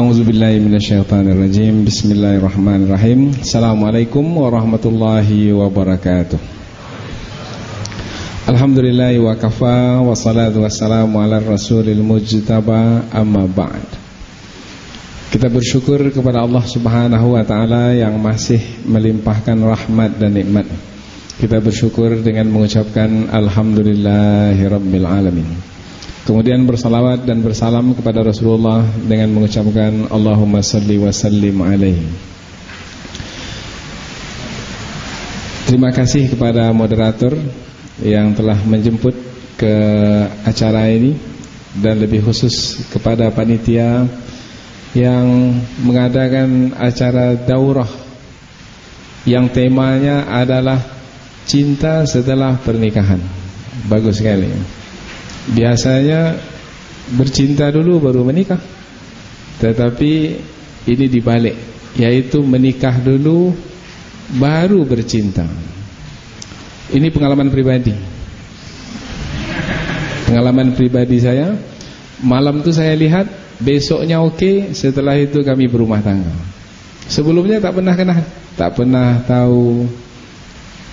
A'udzubillahi minasyaitonirrajim. Bismillahirrahmanirrahim. Assalamualaikum warahmatullahi wabarakatuh. Alhamdulillahi wa kafa, wassalatu wassalamu ala rasulil mujtaba, amma ba'd. Kita bersyukur kepada Allah subhanahu wa ta'ala yang masih melimpahkan rahmat dan nikmat. Kita bersyukur dengan mengucapkan Alhamdulillahi rabbil alamin. Kemudian bersalawat dan bersalam kepada Rasulullah dengan mengucapkan Allahumma salli wa sallim alaihi. Terima kasih kepada moderator yang telah menjemput ke acara ini, dan lebih khusus kepada panitia yang mengadakan acara daurah yang temanya adalah cinta setelah pernikahan. Bagus sekali. Biasanya bercinta dulu baru menikah, tetapi ini dibalik, yaitu menikah dulu baru bercinta. Ini pengalaman pribadi. Pengalaman pribadi saya. Malam itu saya lihat, besoknya oke, setelah itu kami berumah tangga. Sebelumnya tak pernah kenal, tak pernah tahu.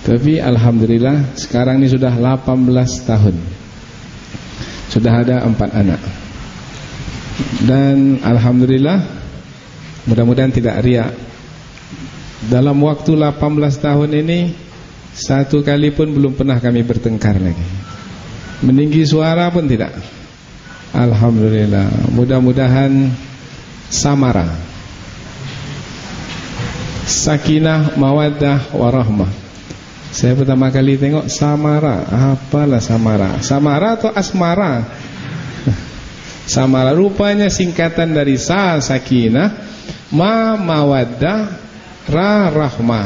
Tapi alhamdulillah sekarang ini sudah 18 tahun. Sudah ada 4 anak. Dan alhamdulillah, mudah-mudahan tidak riak, dalam waktu 18 tahun ini satu kali pun belum pernah kami bertengkar lagi. Meninggi suara pun tidak. Alhamdulillah. Mudah-mudahan samara, sakinah, mawaddah, warahmah. Saya pertama kali tengok samara. Apalah samara? Samara atau asmara? Samara rupanya singkatan dari sa sakinah, ma mawaddah, ra rahmah.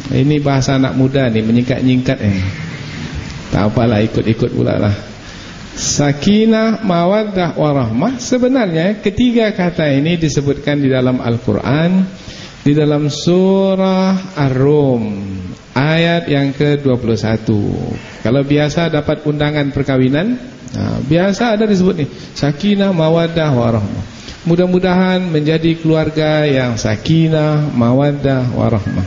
Ini bahasa anak muda nih, menyingkat-nyingkat Tak apalah, ikut-ikut pula lah. Sakinah, mawaddah, warahmah. Sebenarnya ketiga kata ini disebutkan di dalam Al-Quran, di dalam surah Ar-Rum, ayat yang ke-21. Kalau biasa dapat undangan perkawinan, biasa ada disebut nih, sakinah, mawaddah, warahmah. Mudah-mudahan menjadi keluarga yang sakinah, mawaddah, warahmah.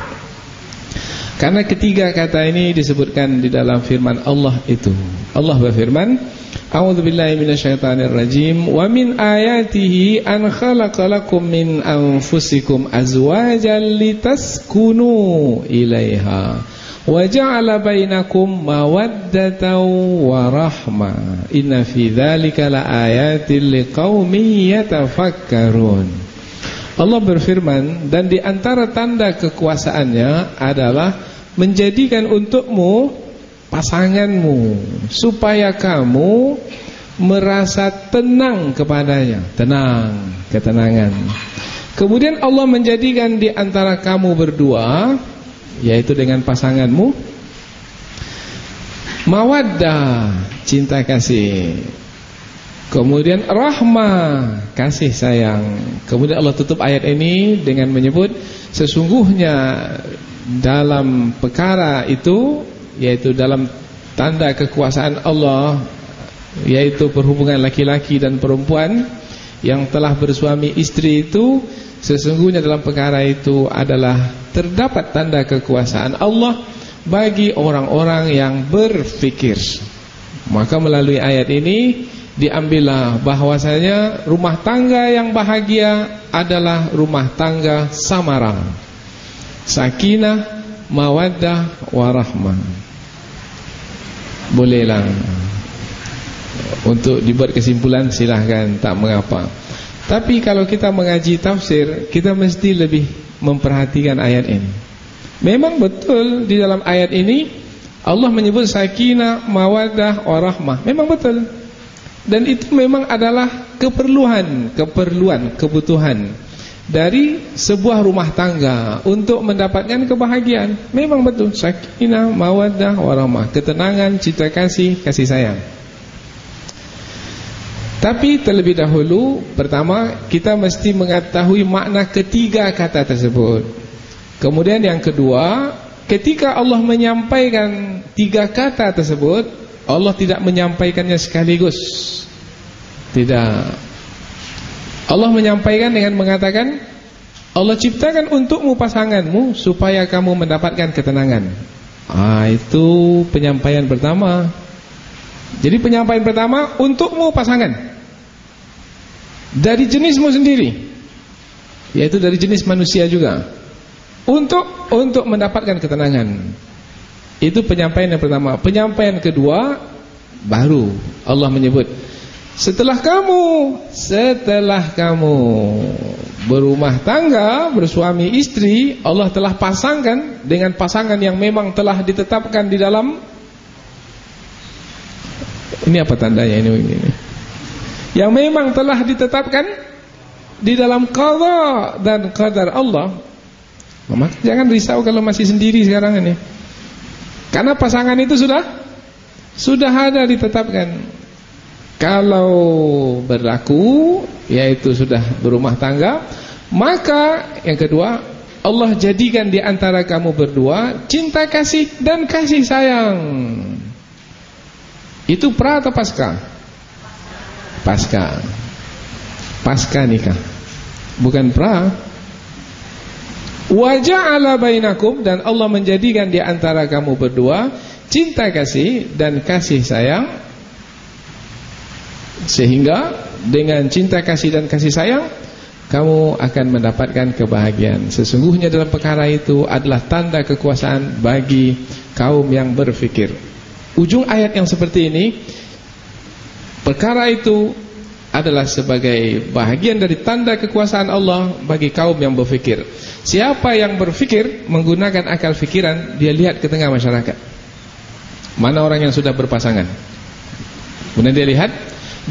Karena ketiga kata ini disebutkan di dalam firman Allah itu. Allah berfirman, A'udzubillahi minasyaitonirrajim. Wa min ayatihi an khalaqalakum min anfusikum azwajan litaskunu ilaiha wa ja'ala bainakum mawaddatan wa rahmah. Inna fi dzalika laayatin liqaumin yatafakkarun. Allah berfirman, dan di antara tanda kekuasaannya adalah menjadikan untukmu pasanganmu supaya kamu merasa tenang kepadanya. Tenang, ketenangan. Kemudian Allah menjadikan di antara kamu berdua, yaitu dengan pasanganmu, mawaddah, cinta kasih. Kemudian rahmah, kasih sayang. Kemudian Allah tutup ayat ini dengan menyebut, sesungguhnya dalam perkara itu, yaitu dalam tanda kekuasaan Allah, yaitu perhubungan laki-laki dan perempuan yang telah bersuami istri itu, sesungguhnya dalam perkara itu adalah terdapat tanda kekuasaan Allah bagi orang-orang yang berfikir. Maka melalui ayat ini diambillah bahwasanya rumah tangga yang bahagia adalah rumah tangga samara, sakinah, mawaddah, warahmah. Bolehlah untuk dibuat kesimpulan, silahkan, tak mengapa. Tapi kalau kita mengaji tafsir, kita mesti lebih memperhatikan ayat ini. Memang betul di dalam ayat ini Allah menyebut sakinah, mawaddah, warahmah. Memang betul. Dan itu memang adalah kebutuhan dari sebuah rumah tangga untuk mendapatkan kebahagiaan. Memang betul, sakinah, mawaddah, warahmah, ketenangan, cinta kasih, kasih sayang. Tapi terlebih dahulu, pertama kita mesti mengetahui makna ketiga kata tersebut. Kemudian yang kedua, ketika Allah menyampaikan tiga kata tersebut, Allah tidak menyampaikannya sekaligus. Tidak. Allah menyampaikan dengan mengatakan, Allah ciptakan untukmu pasanganmu supaya kamu mendapatkan ketenangan. Itu penyampaian pertama. Jadi penyampaian pertama untukmu pasangan dari jenismu sendiri, yaitu dari jenis manusia juga, untuk mendapatkan ketenangan. Itu penyampaian yang pertama. Penyampaian kedua, baru Allah menyebut, setelah kamu berumah tangga, bersuami istri, Allah telah pasangkan dengan pasangan yang memang telah ditetapkan di dalam. Ini apa tandanya ini? Yang memang telah ditetapkan di dalam qada dan qadar Allah. Mama, jangan risau kalau masih sendiri sekarang ini. Karena pasangan itu sudah ada ditetapkan. Kalau berlaku, yaitu sudah berumah tangga, maka yang kedua, Allah jadikan di antara kamu berdua cinta kasih dan kasih sayang. Itu pra atau pasca? Pasca nikah, bukan pra. Wa ja'ala bainakum, dan Allah menjadikan di antara kamu berdua cinta kasih dan kasih sayang, sehingga dengan cinta kasih dan kasih sayang kamu akan mendapatkan kebahagiaan. Sesungguhnya dalam perkara itu adalah tanda kekuasaan bagi kaum yang berfikir. Ujung ayat yang seperti ini, perkara itu adalah sebagai bahagian dari tanda kekuasaan Allah bagi kaum yang berfikir. Siapa yang berfikir menggunakan akal fikiran, dia lihat ke tengah masyarakat, mana orang yang sudah berpasangan, kemudian dia lihat,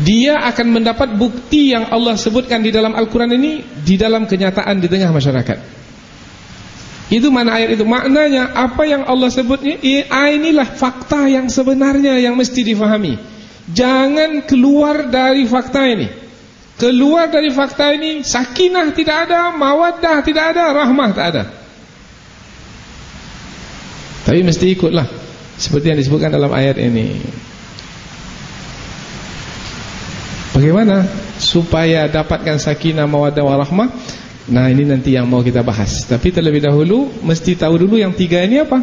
dia akan mendapat bukti yang Allah sebutkan di dalam Al-Quran ini di dalam kenyataan di tengah masyarakat. Itu mana ayat itu? Maknanya apa yang Allah sebutnya, inilah fakta yang sebenarnya yang mesti difahami. Jangan keluar dari fakta ini. Keluar dari fakta ini, sakinah tidak ada, mawaddah tidak ada, rahmah tak ada. Tapi mesti ikutlah seperti yang disebutkan dalam ayat ini. Bagaimana supaya dapatkan sakinah, mawaddah, warahmah? Nah, ini nanti yang mau kita bahas. Tapi terlebih dahulu mesti tahu dulu yang tiga ini apa?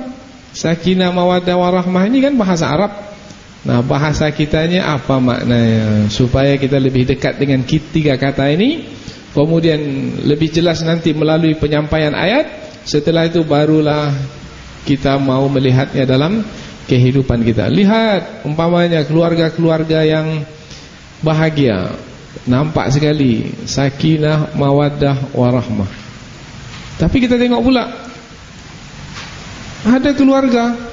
Sakinah, mawaddah, warahmah ini kan bahasa Arab. Nah, bahasa kitanya apa maknanya, supaya kita lebih dekat dengan tiga kata ini. Kemudian lebih jelas nanti melalui penyampaian ayat. Setelah itu barulah kita mau melihatnya dalam kehidupan kita. Lihat umpamanya keluarga-keluarga yang bahagia, nampak sekali sakinah, mawaddah, warahmah. Tapi kita tengok pula ada keluarga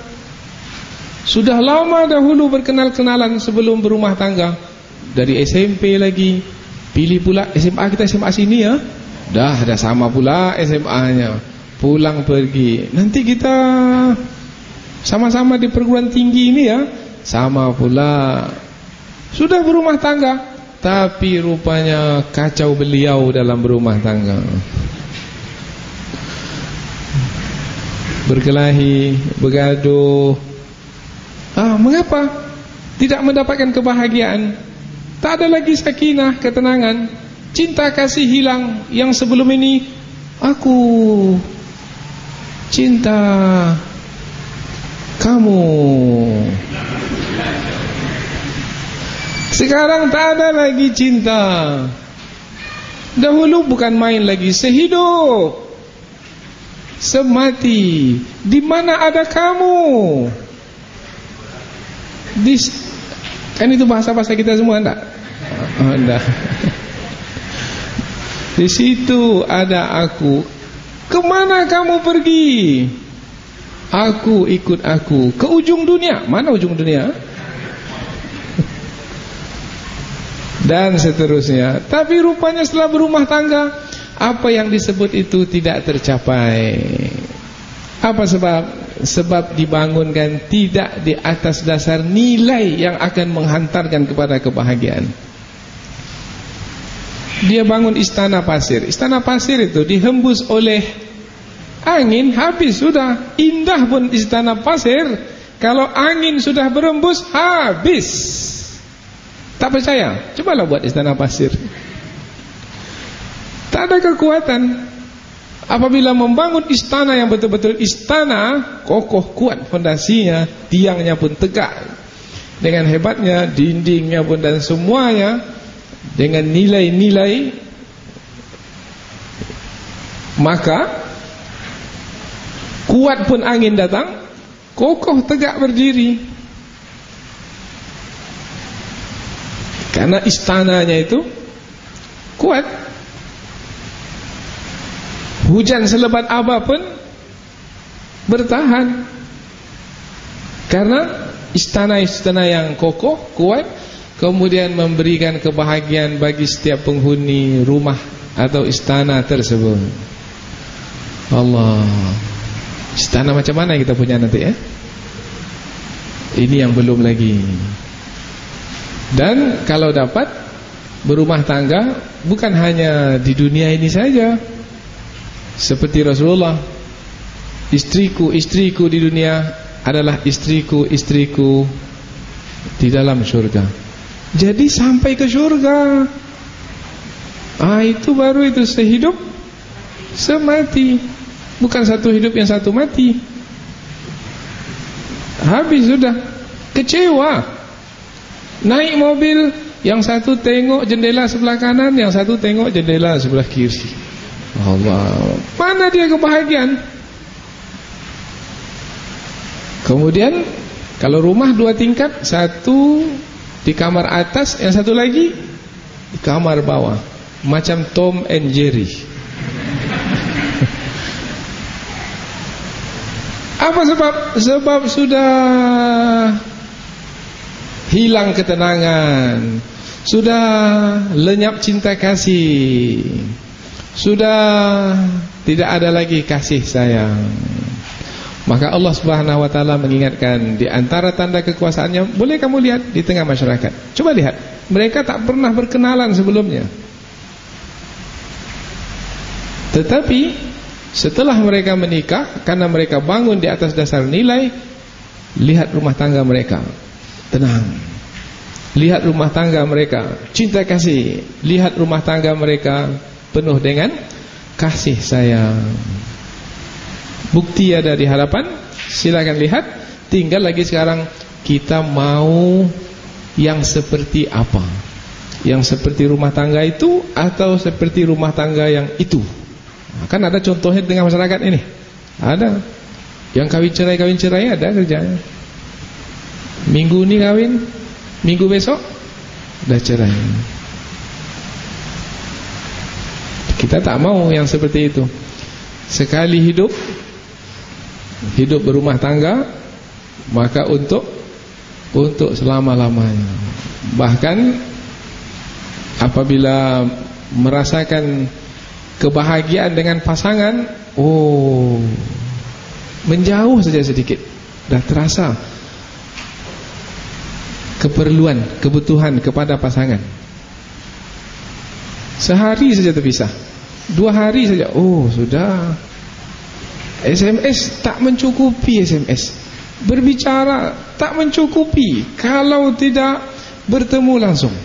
sudah lama dahulu berkenal-kenalan sebelum berumah tangga, dari SMP lagi, pilih pula SMA, kita SMA sini ya, dah sama pula SMA-nya, pulang pergi, nanti kita sama-sama di perguruan tinggi ini ya, sama pula. Sudah berumah tangga, tapi rupanya kacau beliau dalam berumah tangga, berkelahi, bergaduh. Mengapa? Tidak mendapatkan kebahagiaan. Tak ada lagi sakinah, ketenangan. Cinta kasih hilang. Yang sebelum ini aku cinta kamu, sekarang tak ada lagi cinta. Dahulu bukan main lagi, sehidup semati. Di mana ada kamu? Kan itu bahasa-bahasa kita semua, enggak? Enggak. Di situ ada aku. Kemana kamu pergi? Aku ikut aku ke ujung dunia. Mana ujung dunia? Dan seterusnya. Tapi rupanya setelah berumah tangga, apa yang disebut itu tidak tercapai. Apa sebab? Sebab dibangunkan tidak di atas dasar nilai yang akan menghantarkan kepada kebahagiaan. Dia bangun istana pasir. Istana pasir itu dihembus oleh angin, habis sudah. Indah pun istana pasir, kalau angin sudah berembus, habis. Tak percaya? Cobalah buat istana pasir. Tak ada kekuatan. Apabila membangun istana yang betul-betul istana, kokoh kuat fondasinya, tiangnya pun tegak dengan hebatnya, dindingnya pun dan semuanya dengan nilai-nilai, maka kuat pun angin datang, kokoh tegak berdiri. Karena istananya itu kuat. Hujan selebat apapun bertahan. Karena istana-istana yang kokoh, kuat, kemudian memberikan kebahagiaan bagi setiap penghuni rumah atau istana tersebut. Allah. Istana macam mana yang kita punya nanti ya? Ini yang belum lagi. Dan kalau dapat berumah tangga, bukan hanya di dunia ini saja. Seperti Rasulullah, istriku di dunia adalah istriku di dalam surga. Jadi sampai ke surga. Itu baru itu sehidup semati. Bukan satu hidup yang satu mati. Habis sudah. Kecewa. Naik mobil, yang satu tengok jendela sebelah kanan, yang satu tengok jendela sebelah kiri. Allah, mana dia kebahagiaan? Kemudian kalau rumah 2 tingkat, satu di kamar atas, yang satu lagi di kamar bawah, macam Tom and Jerry. Apa sebab? Sebab sudah hilang ketenangan, sudah lenyap cinta kasih, sudah tidak ada lagi kasih sayang. Maka Allah Subhanahu wa taala mengingatkan, di antara tanda kekuasaannya, boleh kamu lihat di tengah masyarakat. Coba lihat, mereka tak pernah berkenalan sebelumnya. Tetapi setelah mereka menikah, karena mereka bangun di atas dasar nilai, lihat rumah tangga mereka tenang. Lihat rumah tangga mereka cinta kasih. Lihat rumah tangga mereka penuh dengan kasih sayang. Bukti ada di hadapan. Silakan lihat. Tinggal lagi sekarang kita mau yang seperti apa? Yang seperti rumah tangga itu atau seperti rumah tangga yang itu? Kan ada contohnya di tengah masyarakat ini. Ada. Yang kawin cerai ada kerjanya. Minggu ini kawin, minggu besok udah cerai. Kita tak mau yang seperti itu. Sekali hidup berumah tangga, maka untuk selama-lamanya. Bahkan apabila merasakan kebahagiaan dengan pasangan, menjauh saja sedikit, dah terasa kebutuhan kepada pasangan. Sehari saja terpisah, 2 hari saja, sudah. SMS tak mencukupi, SMS berbicara tak mencukupi kalau tidak bertemu langsung.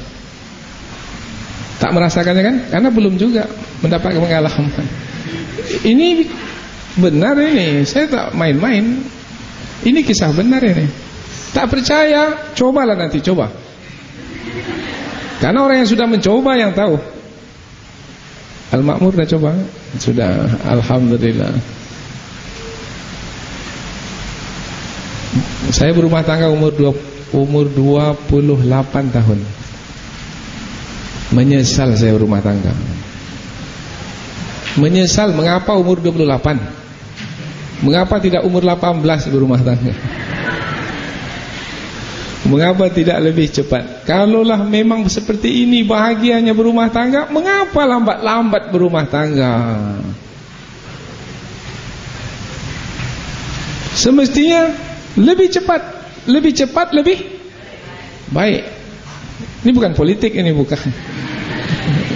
Tak merasakannya kan? Karena belum juga mendapat pengalaman. Ini benar ini, saya tak main-main. Ini kisah benar ini. Tak percaya, cobalah nanti, coba. Karena orang yang sudah mencoba yang tahu. Al-Makmur dah coba? Sudah, alhamdulillah. Saya berumah tangga umur 28 tahun. Menyesal saya berumah tangga. Menyesal mengapa umur 28? Mengapa tidak umur 18 berumah tangga? Mengapa tidak lebih cepat? Kalaulah memang seperti ini bahagianya berumah tangga, mengapa lambat-lambat berumah tangga? Semestinya lebih cepat, lebih baik. Ini bukan politik, ini bukan.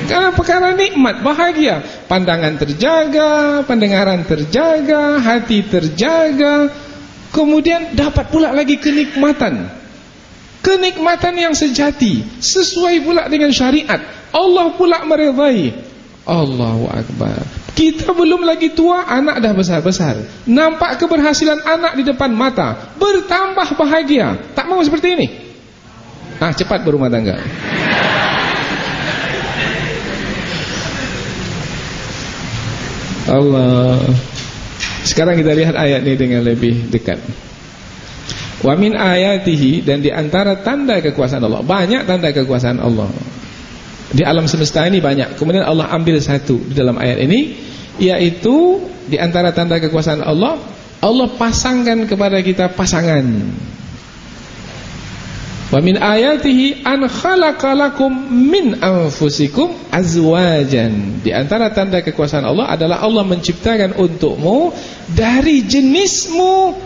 Karena perkara nikmat, bahagia, pandangan terjaga, pendengaran terjaga, hati terjaga, kemudian dapat pula lagi kenikmatan yang sejati, sesuai pula dengan syariat. Allah pula meridai. Allahu Akbar. Kita belum lagi tua, anak dah besar-besar. Nampak keberhasilan anak di depan mata, bertambah bahagia. Tak mau seperti ini? Cepat berumah tangga. Allah. Sekarang kita lihat ayat ini dengan lebih dekat. Wa min ayatihi, dan di antara tanda kekuasaan Allah. Banyak tanda kekuasaan Allah di alam semesta ini, banyak. Kemudian Allah ambil satu di dalam ayat ini, yaitu di antara tanda kekuasaan Allah, Allah pasangkan kepada kita pasangan. Wa min ayatihi an khalaqalakum min anfusikum azwajan. Di antara tanda kekuasaan Allah adalah Allah menciptakan untukmu dari jenismu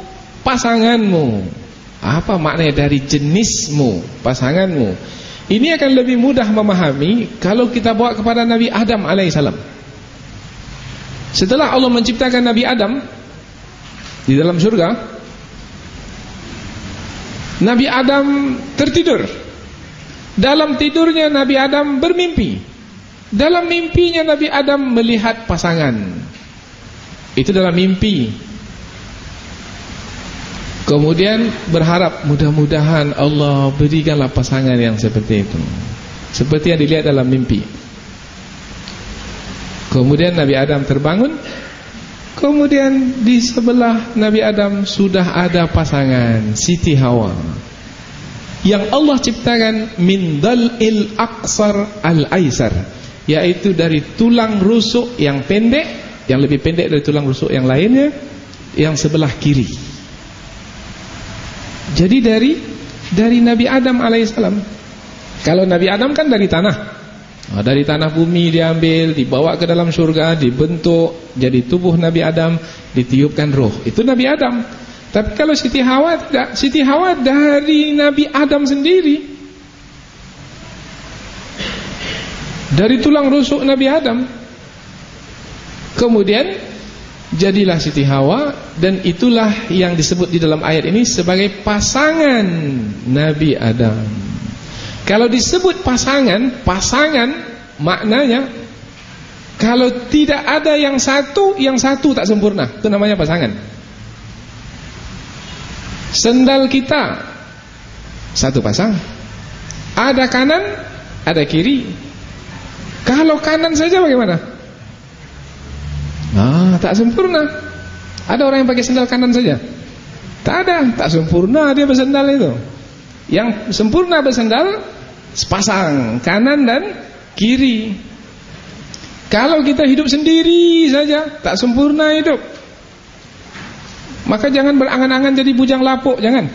pasanganmu. Apa maknanya dari jenismu pasanganmu? Ini akan lebih mudah memahami kalau kita bawa kepada Nabi Adam alaihissalam. Setelah Allah menciptakan Nabi Adam di dalam surga, Nabi Adam tertidur. Dalam tidurnya Nabi Adam bermimpi. Dalam mimpinya Nabi Adam melihat pasangan. Itu dalam mimpi. Kemudian berharap mudah-mudahan Allah berikanlah pasangan yang seperti itu, seperti yang dilihat dalam mimpi. Kemudian Nabi Adam terbangun. Kemudian di sebelah Nabi Adam sudah ada pasangan, Siti Hawa, yang Allah ciptakan min dal'il aqsar al-aisar, yaitu dari tulang rusuk yang pendek, yang lebih pendek dari tulang rusuk yang lainnya, yang sebelah kiri. Jadi dari Nabi Adam alaihissalam. Kalau Nabi Adam kan dari tanah. Dari tanah bumi diambil, dibawa ke dalam surga, dibentuk jadi tubuh Nabi Adam, ditiupkan roh. Itu Nabi Adam. Tapi kalau Siti Hawa tidak. Siti Hawa dari Nabi Adam sendiri, dari tulang rusuk Nabi Adam. Kemudian jadilah Siti Hawa, dan itulah yang disebut di dalam ayat ini sebagai pasangan Nabi Adam. Kalau disebut pasangan maknanya kalau tidak ada yang satu tak sempurna. Itu namanya pasangan. Sendal kita satu pasang, ada kanan, ada kiri. Kalau kanan saja bagaimana? Tak sempurna. Ada orang yang pakai sendal kanan saja? Tak ada, tak sempurna dia bersendal itu. Yang sempurna bersendal sepasang, kanan dan kiri. Kalau kita hidup sendiri saja, tak sempurna hidup. Maka jangan berangan-angan jadi bujang lapuk, jangan.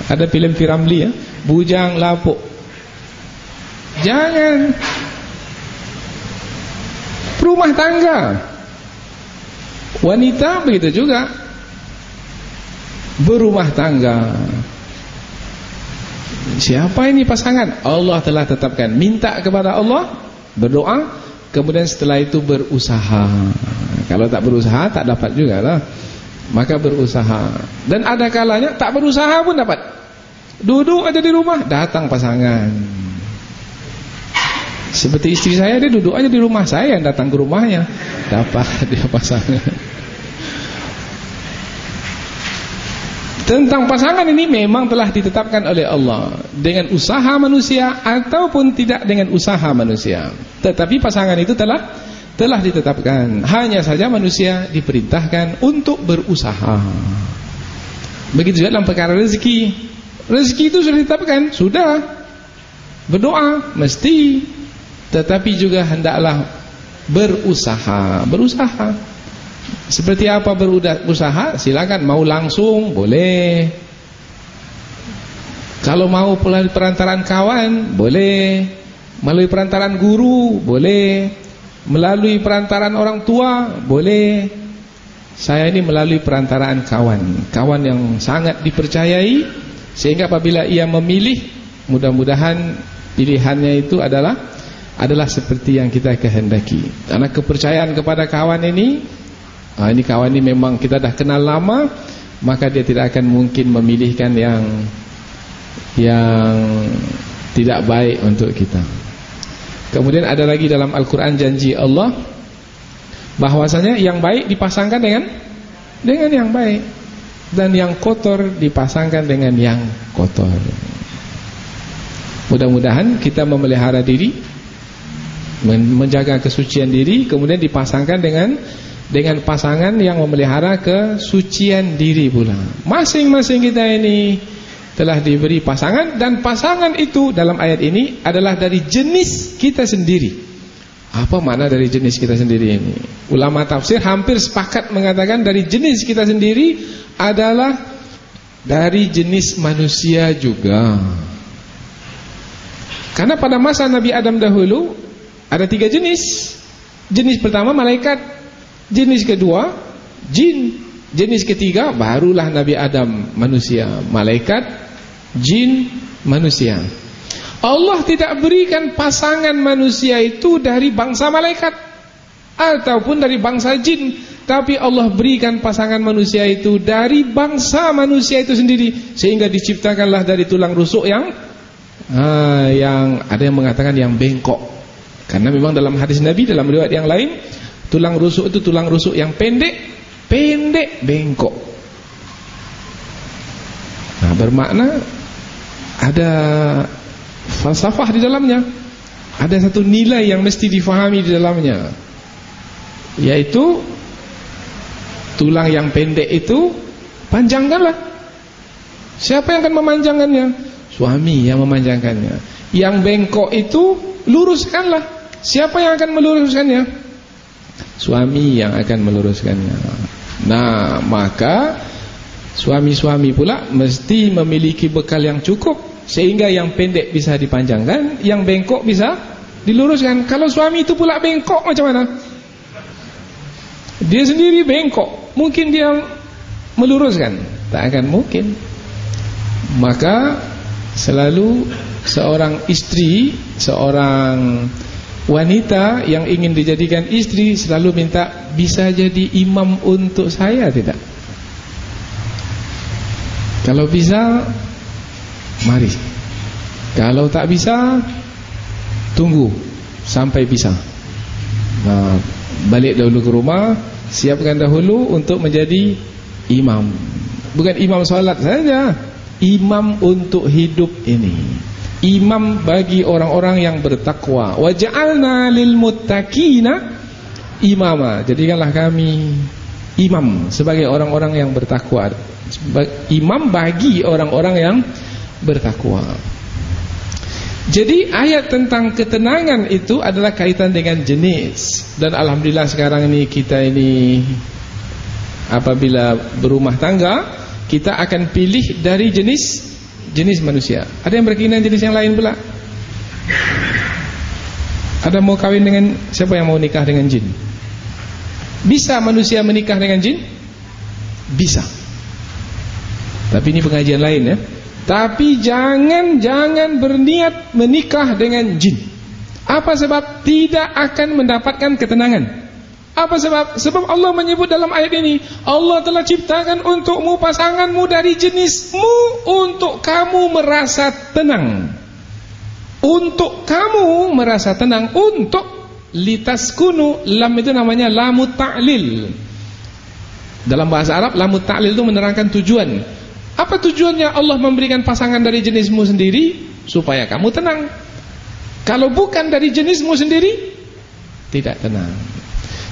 Ada film Piramli ya, bujang lapuk. Jangan. Rumah tangga, wanita begitu juga, berumah tangga. Siapa ini pasangan? Allah telah tetapkan. Minta kepada Allah, berdoa, kemudian setelah itu berusaha. Kalau tak berusaha tak dapat juga lah. Maka berusaha. Dan ada kalanya tak berusaha pun dapat. Duduk aja di rumah, datang pasangan. Seperti istri saya, dia duduk aja di rumah saya, datang ke rumahnya, dapat dia pasangan. Tentang pasangan ini memang telah ditetapkan oleh Allah dengan usaha manusia ataupun tidak dengan usaha manusia. Tetapi pasangan itu telah ditetapkan. Hanya saja manusia diperintahkan untuk berusaha. Begitu juga dalam perkara rezeki. Rezeki itu sudah ditetapkan, sudah. Berdoa mesti, tetapi juga hendaklah berusaha. Seperti apa berusaha? Silakan, mau langsung boleh. Kalau mau melalui perantaraan kawan boleh, melalui perantaraan guru boleh, melalui perantaraan orang tua boleh. Saya ini melalui perantaraan kawan yang sangat dipercayai, sehingga apabila ia memilih, mudah-mudahan pilihannya itu adalah seperti yang kita kehendaki. Karena kepercayaan kepada kawan ini, ini kawan ini memang kita dah kenal lama, maka dia tidak akan mungkin memilihkan yang tidak baik untuk kita. Kemudian ada lagi dalam Al-Quran janji Allah bahwasanya yang baik dipasangkan dengan yang baik, dan yang kotor dipasangkan dengan yang kotor. Mudah-mudahan kita memelihara diri, menjaga kesucian diri, kemudian dipasangkan dengan pasangan yang memelihara kesucian diri pula. Masing-masing kita ini telah diberi pasangan, dan pasangan itu dalam ayat ini adalah dari jenis kita sendiri. Apa makna dari jenis kita sendiri ini? Ulama tafsir hampir sepakat mengatakan dari jenis kita sendiri adalah dari jenis manusia juga. Karena pada masa Nabi Adam dahulu ada 3 jenis. Jenis pertama malaikat, jenis kedua jin, jenis ketiga barulah Nabi Adam manusia. Malaikat, jin, manusia. Allah tidak berikan pasangan manusia itu dari bangsa malaikat ataupun dari bangsa jin, tapi Allah berikan pasangan manusia itu dari bangsa manusia itu sendiri, sehingga diciptakanlah dari tulang rusuk yang ada yang mengatakan yang bengkok. Karena memang dalam hadis Nabi, dalam riwayat yang lain, tulang rusuk itu tulang rusuk yang pendek bengkok. Nah, bermakna ada falsafah di dalamnya, ada satu nilai yang mesti difahami di dalamnya, yaitu tulang yang pendek itu panjangkanlah. Siapa yang akan memanjangkannya? Suami yang memanjangkannya. Yang bengkok itu luruskanlah. Siapa yang akan meluruskannya? Suami yang akan meluruskannya. Nah, maka suami-suami pula mesti memiliki bekal yang cukup, sehingga yang pendek bisa dipanjangkan, yang bengkok bisa diluruskan. Kalau suami itu pula bengkok, macam mana? Dia sendiri bengkok, mungkin dia meluruskan? Tak akan mungkin. Maka selalu seorang istri, seorang wanita yang ingin dijadikan istri selalu minta, bisa jadi imam untuk saya tidak? Kalau bisa, mari. Kalau tak bisa, tunggu sampai bisa. Nah, balik dahulu ke rumah, siapkan dahulu untuk menjadi imam. Bukan imam solat saja, imam untuk hidup ini. Imam bagi orang-orang yang bertakwa. Wa ja'alna lil muttaqina imama. Jadikanlah kami imam sebagai orang-orang yang bertakwa. Imam bagi orang-orang yang bertakwa. Jadi ayat tentang ketenangan itu adalah kaitan dengan jenis. Dan alhamdulillah sekarang ini kita ini apabila berumah tangga, kita akan pilih dari jenis manusia. Ada yang berkeinginan jenis yang lain pula? Ada mau kawin dengan siapa yang mau nikah dengan jin? Bisa manusia menikah dengan jin? Bisa. Tapi ini pengajian lain ya. Tapi jangan berniat menikah dengan jin. Apa sebab? Tidak akan mendapatkan ketenangan. Apa sebab? Sebab Allah menyebut dalam ayat ini, Allah telah ciptakan untukmu pasanganmu dari jenismu untuk kamu merasa tenang. Untuk kamu merasa tenang. Untuk litaskunu, lam itu namanya lamut ta'lil. Dalam bahasa Arab, lamut ta'lil itu menerangkan tujuan. Apa tujuannya Allah memberikan pasangan dari jenismu sendiri? Supaya kamu tenang. Kalau bukan dari jenismu sendiri, tidak tenang.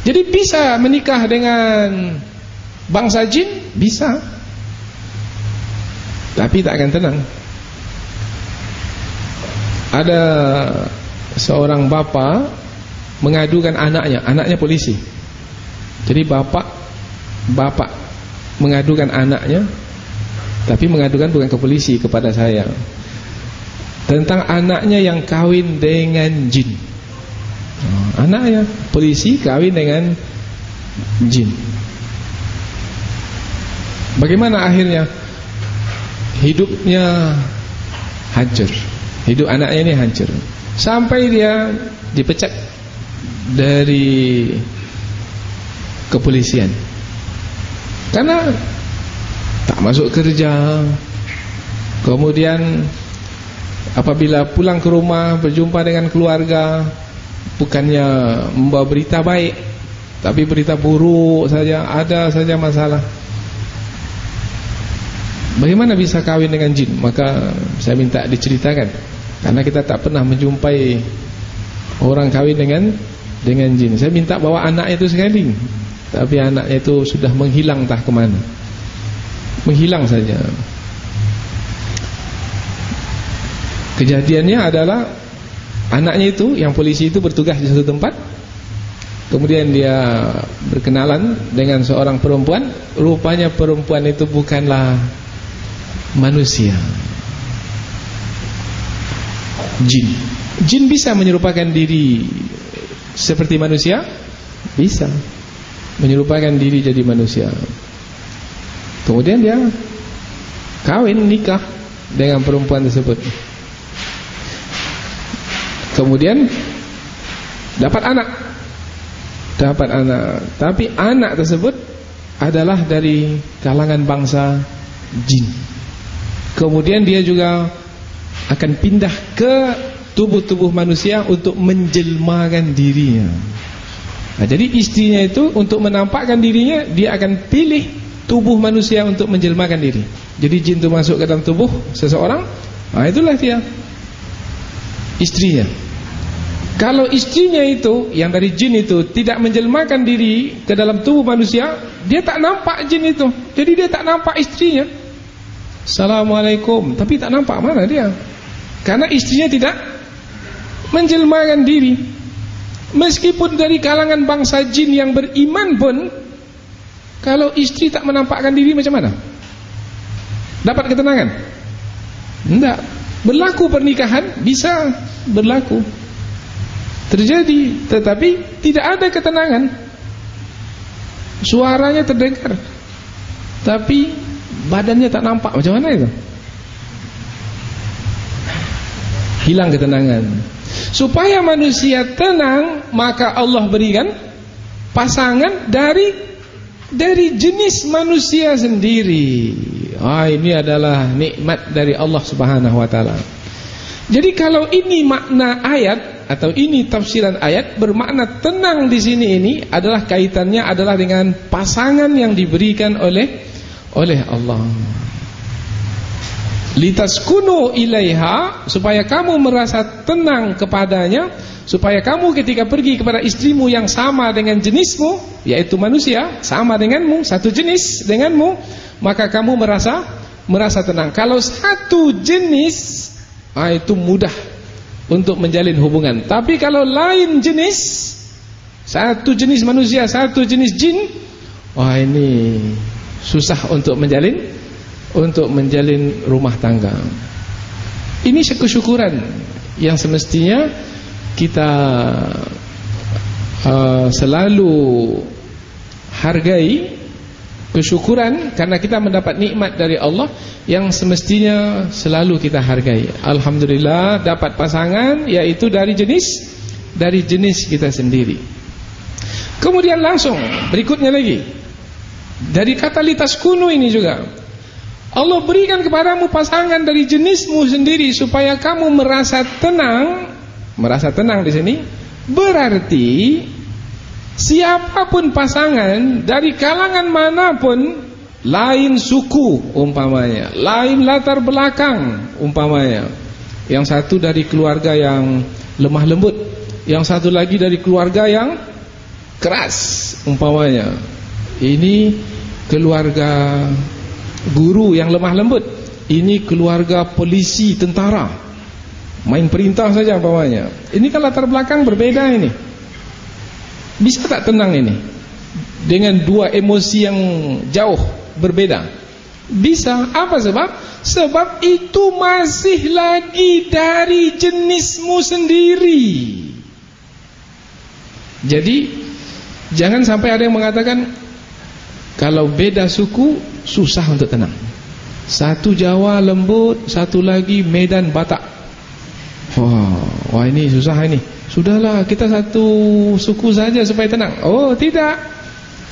Jadi bisa menikah dengan bangsa jin? Bisa. Tapi tak akan tenang. Ada seorang bapa mengadukan anaknya polisi. Jadi bapak mengadukan anaknya, tapi mengadukan bukan ke polisi, kepada saya, tentang anaknya yang kawin dengan jin. Anaknya polisi kawin dengan jin. Bagaimana akhirnya? Hidupnya hancur. Hidup anaknya ini hancur. Sampai dia dipecat dari kepolisian. Karena tak masuk kerja. Kemudian apabila pulang ke rumah berjumpa dengan keluarga, bukannya membawa berita baik, tapi berita buruk saja, ada saja masalah. Bagaimana bisa kawin dengan jin? Maka saya minta diceritakan, karena kita tak pernah menjumpai orang kawin dengan jin. Saya minta bawa anak itu sekali, tapi anaknya itu sudah menghilang entah kemana, menghilang saja. Kejadiannya adalah anaknya itu, yang polisi itu bertugas di satu tempat. Kemudian dia berkenalan dengan seorang perempuan. Rupanya perempuan itu bukanlah manusia, jin. Jin bisa menyerupakan diri seperti manusia, bisa menyerupakan diri jadi manusia. Kemudian dia kawin, nikah dengan perempuan tersebut. Kemudian dapat anak. Tapi anak tersebut adalah dari kalangan bangsa jin. Kemudian dia juga akan pindah ke tubuh-tubuh manusia untuk menjelmakan dirinya. Nah, jadi istrinya itu untuk menampakkan dirinya, dia akan pilih tubuh manusia untuk menjelmakan diri. Jadi jin itu masuk ke dalam tubuh seseorang, nah itulah dia istrinya. Kalau istrinya itu, yang dari jin itu, tidak menjelmakan diri ke dalam tubuh manusia, dia tak nampak jin itu. Jadi dia tak nampak istrinya. Assalamualaikum, tapi tak nampak mana dia, karena istrinya tidak menjelmakan diri. Meskipun dari kalangan bangsa jin yang beriman pun, kalau istri tak menampakkan diri, macam mana dapat ketenangan? Tidak. Berlaku pernikahan, bisa berlaku, terjadi, tetapi tidak ada ketenangan. Suaranya terdengar, tapi badannya tak nampak. Macam mana itu? Hilang ketenangan. Supaya manusia tenang, maka Allah berikan pasangan dari jenis manusia sendiri. Ini adalah nikmat dari Allah Subhanahu wa taala. Jadi kalau ini makna ayat atau ini tafsiran ayat, bermakna tenang di sini ini adalah kaitannya adalah dengan pasangan yang diberikan oleh Allah. Litaskunu ilaiha, supaya kamu merasa tenang kepadanya, supaya kamu ketika pergi kepada istrimu yang sama dengan jenismu, yaitu manusia, sama denganmu, satu jenis denganmu, maka kamu merasa tenang. Kalau satu jenis, itu mudah untuk menjalin hubungan. Tapi kalau lain jenis, satu jenis manusia, satu jenis jin, ini susah untuk menjalin rumah tangga. Ini kesyukuran yang semestinya kita selalu hargai. Kesyukuran karena kita mendapat nikmat dari Allah yang semestinya selalu kita hargai. Alhamdulillah dapat pasangan, yaitu dari jenis kita sendiri. Kemudian langsung berikutnya lagi, dari kata litaskunu ini juga Allah berikan kepadamu pasangan dari jenismu sendiri supaya kamu merasa tenang. Merasa tenang di sini berarti siapapun pasangan dari kalangan manapun, lain suku umpamanya, lain latar belakang umpamanya, yang satu dari keluarga yang lemah lembut, yang satu lagi dari keluarga yang keras umpamanya, ini keluarga guru yang lemah lembut, ini keluarga polisi tentara, main perintah saja umpamanya. Ini kan latar belakang berbeda ini. Bisa tak tenang ini dengan dua emosi yang jauh berbeda? Bisa. Apa sebab? Sebab itu masih lagi dari jenismu sendiri. Jadi jangan sampai ada yang mengatakan kalau beda suku susah untuk tenang. Satu Jawa lembut, satu lagi Medan Batak. Wah ini susah ini. Sudahlah, kita satu suku saja supaya tenang. Oh tidak,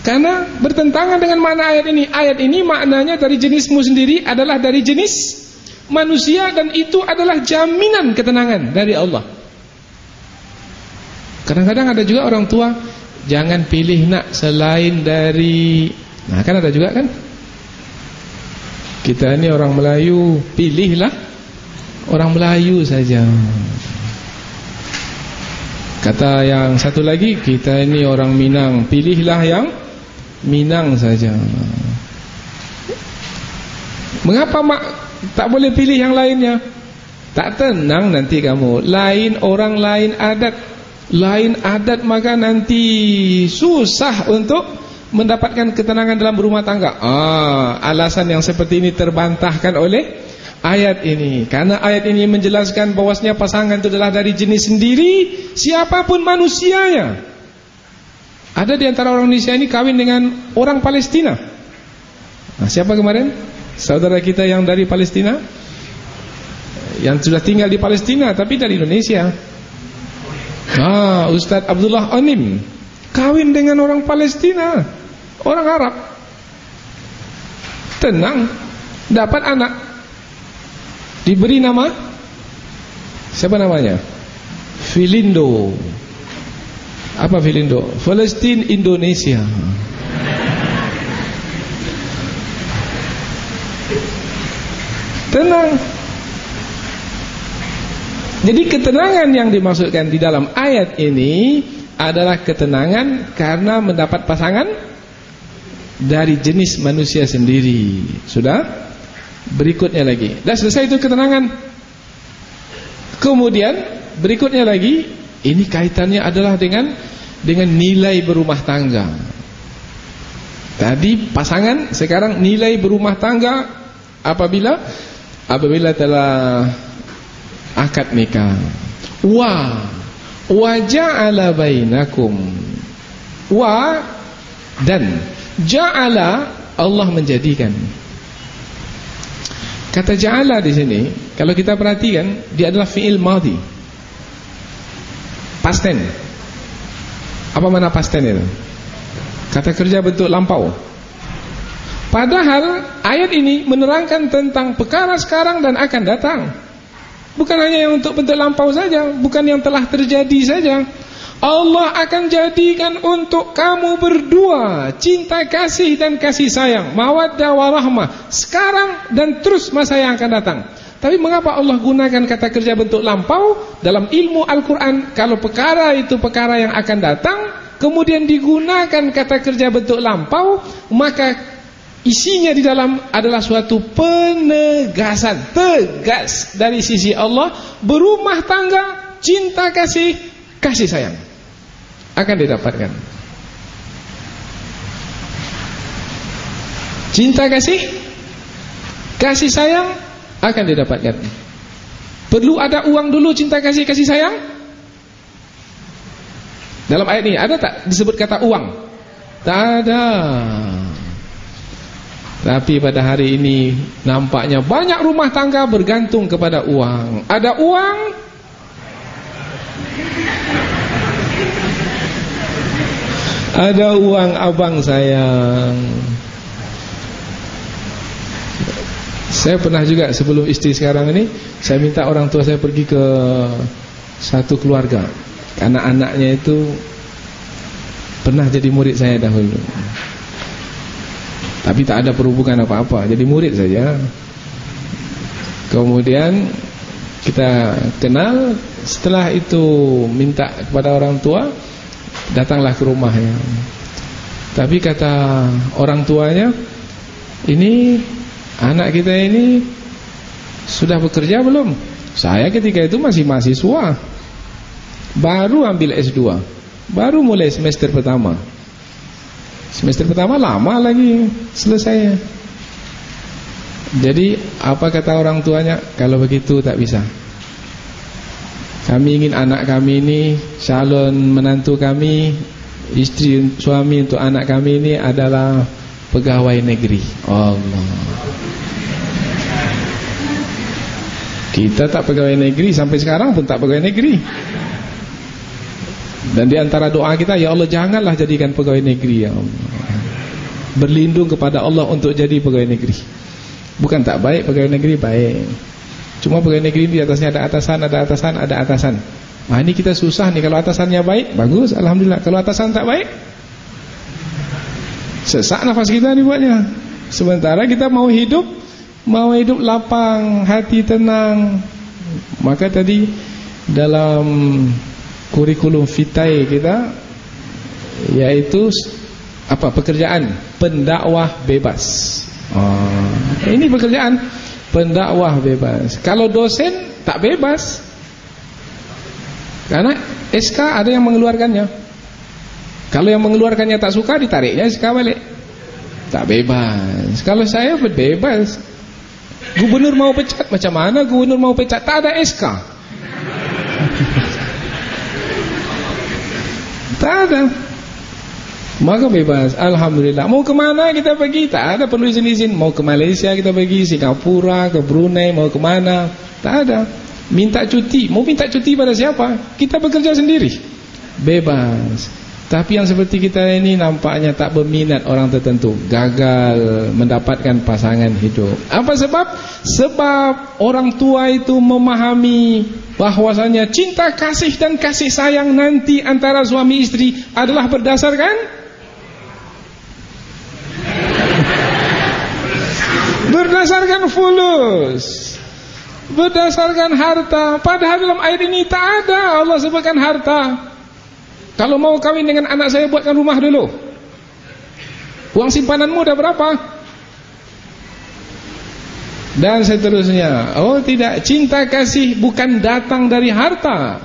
karena bertentangan dengan makna ayat ini. Ayat ini maknanya dari jenismu sendiri adalah dari jenis manusia, dan itu adalah jaminan ketenangan dari Allah. Kadang-kadang ada juga orang tua, jangan pilih nak selain dari, nah kan ada juga kan, kita ini orang Melayu, pilihlah orang Melayu saja. Kata yang satu lagi, kita ini orang Minang, pilihlah yang Minang saja. Mengapa mak tak boleh pilih yang lainnya? Tak tenang nanti kamu. Lain orang, lain adat. Lain adat, maka nanti susah untuk mendapatkan ketenangan dalam berumah tangga. Alasan yang seperti ini terbantahkan oleh ayat ini. Karena ayat ini menjelaskan bahwasanya pasangan itu adalah dari jenis sendiri, siapapun manusianya. Ada di antara orang Indonesia ini kawin dengan orang Palestina. Nah, siapa kemarin? Saudara kita yang dari Palestina, yang sudah tinggal di Palestina tapi dari Indonesia. Ustadz Abdullah Onim kawin dengan orang Palestina, orang Arab. Tenang, dapat anak, diberi nama, siapa namanya? Filindo. Apa Filindo? Palestina Indonesia. Tenang. Jadi ketenangan yang dimaksudkan di dalam ayat ini adalah ketenangan karena mendapat pasangan dari jenis manusia sendiri. Sudah? Berikutnya lagi. Dah selesai itu ketenangan. Kemudian berikutnya lagi, ini kaitannya adalah dengan nilai berumah tangga. Tadi pasangan, sekarang nilai berumah tangga apabila telah akad nikah. Wa ja'ala bainakum, wa dan ja'ala, Allah menjadikan. Kata ja'ala di sini kalau kita perhatikan, dia adalah fi'il madhi, past tense. Apa mana past tense itu? Kata kerja bentuk lampau. Padahal ayat ini menerangkan tentang perkara sekarang dan akan datang. Bukan hanya yang untuk bentuk lampau saja, bukan yang telah terjadi saja. Allah akan jadikan untuk kamu berdua cinta kasih dan kasih sayang, mawaddah warahmah, sekarang dan terus masa yang akan datang. Tapi mengapa Allah gunakan kata kerja bentuk lampau dalam ilmu Al-Quran? Kalau perkara itu perkara yang akan datang, kemudian digunakan kata kerja bentuk lampau, maka isinya di dalam adalah suatu penegasan, tegas dari sisi Allah, berumah tangga, cinta kasih, kasih sayang akan didapatkan. Cinta kasih, kasih sayang akan didapatkan. Perlu ada uang dulu cinta kasih, kasih sayang? Dalam ayat ini ada tak disebut kata uang? Tak ada. Tapi pada hari ini nampaknya banyak rumah tangga bergantung kepada uang. Ada uang, ada uang abang sayang. Saya pernah juga sebelum istri sekarang ini, saya minta orang tua saya pergi ke satu keluarga, karena anaknya itu pernah jadi murid saya dahulu. Tapi tak ada perhubungan apa-apa, jadi murid saja. Kemudian kita kenal, setelah itu minta kepada orang tua, datanglah ke rumahnya. Tapi kata orang tuanya, ini anak kita ini sudah bekerja belum? Saya ketika itu masih mahasiswa, baru ambil S2, baru mulai semester pertama. Semester pertama lama lagi selesai. Jadi apa kata orang tuanya? Kalau begitu tak bisa. Kami ingin anak kami ini, calon menantu kami, istri suami untuk anak kami ini adalah pegawai negeri. Allah. Kita tak pegawai negeri, sampai sekarang pun tak pegawai negeri. Dan di antara doa kita, ya Allah janganlah jadikan pegawai negeri, ya Allah. Berlindung kepada Allah untuk jadi pegawai negeri. Bukan tak baik pegawai negeri, baik. Cuma pegawai negeri di atasnya ada atasan, ada atasan, ada atasan. Ini kita susah nih. Kalau atasannya baik, bagus, alhamdulillah. Kalau atasan tak baik, sesak nafas kita dibuatnya. Sementara kita mau hidup lapang, hati tenang. Maka tadi dalam kurikulum vitae kita, yaitu pekerjaan pendakwah bebas. Ini pekerjaan pendakwah bebas. Kalau dosen tak bebas, karena SK ada yang mengeluarkannya. Kalau yang mengeluarkannya tak suka, ditariknya SK balik. Tak bebas. Kalau saya bebas. Gubernur mau pecat, macam mana gubernur mau pecat? Tak ada SK. Tak ada. Maka bebas, alhamdulillah. Mau kemana kita pergi, tak ada perlu izin-izin. Mau ke Malaysia kita pergi, Singapura, ke Brunei, mau kemana, tak ada. Minta cuti, mau minta cuti pada siapa? Kita bekerja sendiri, bebas. Tapi yang seperti kita ini nampaknya tak berminat orang tertentu, gagal mendapatkan pasangan hidup. Apa sebab? Sebab orang tua itu memahami bahwasanya cinta kasih dan kasih sayang nanti antara suami istri adalah berdasarkan fulus, berdasarkan harta. Padahal dalam ayat ini tak ada Allah sebutkan harta. Kalau mau kawin dengan anak saya, buatkan rumah dulu. Uang simpananmu udah berapa? Dan seterusnya. Oh tidak, cinta kasih bukan datang dari harta.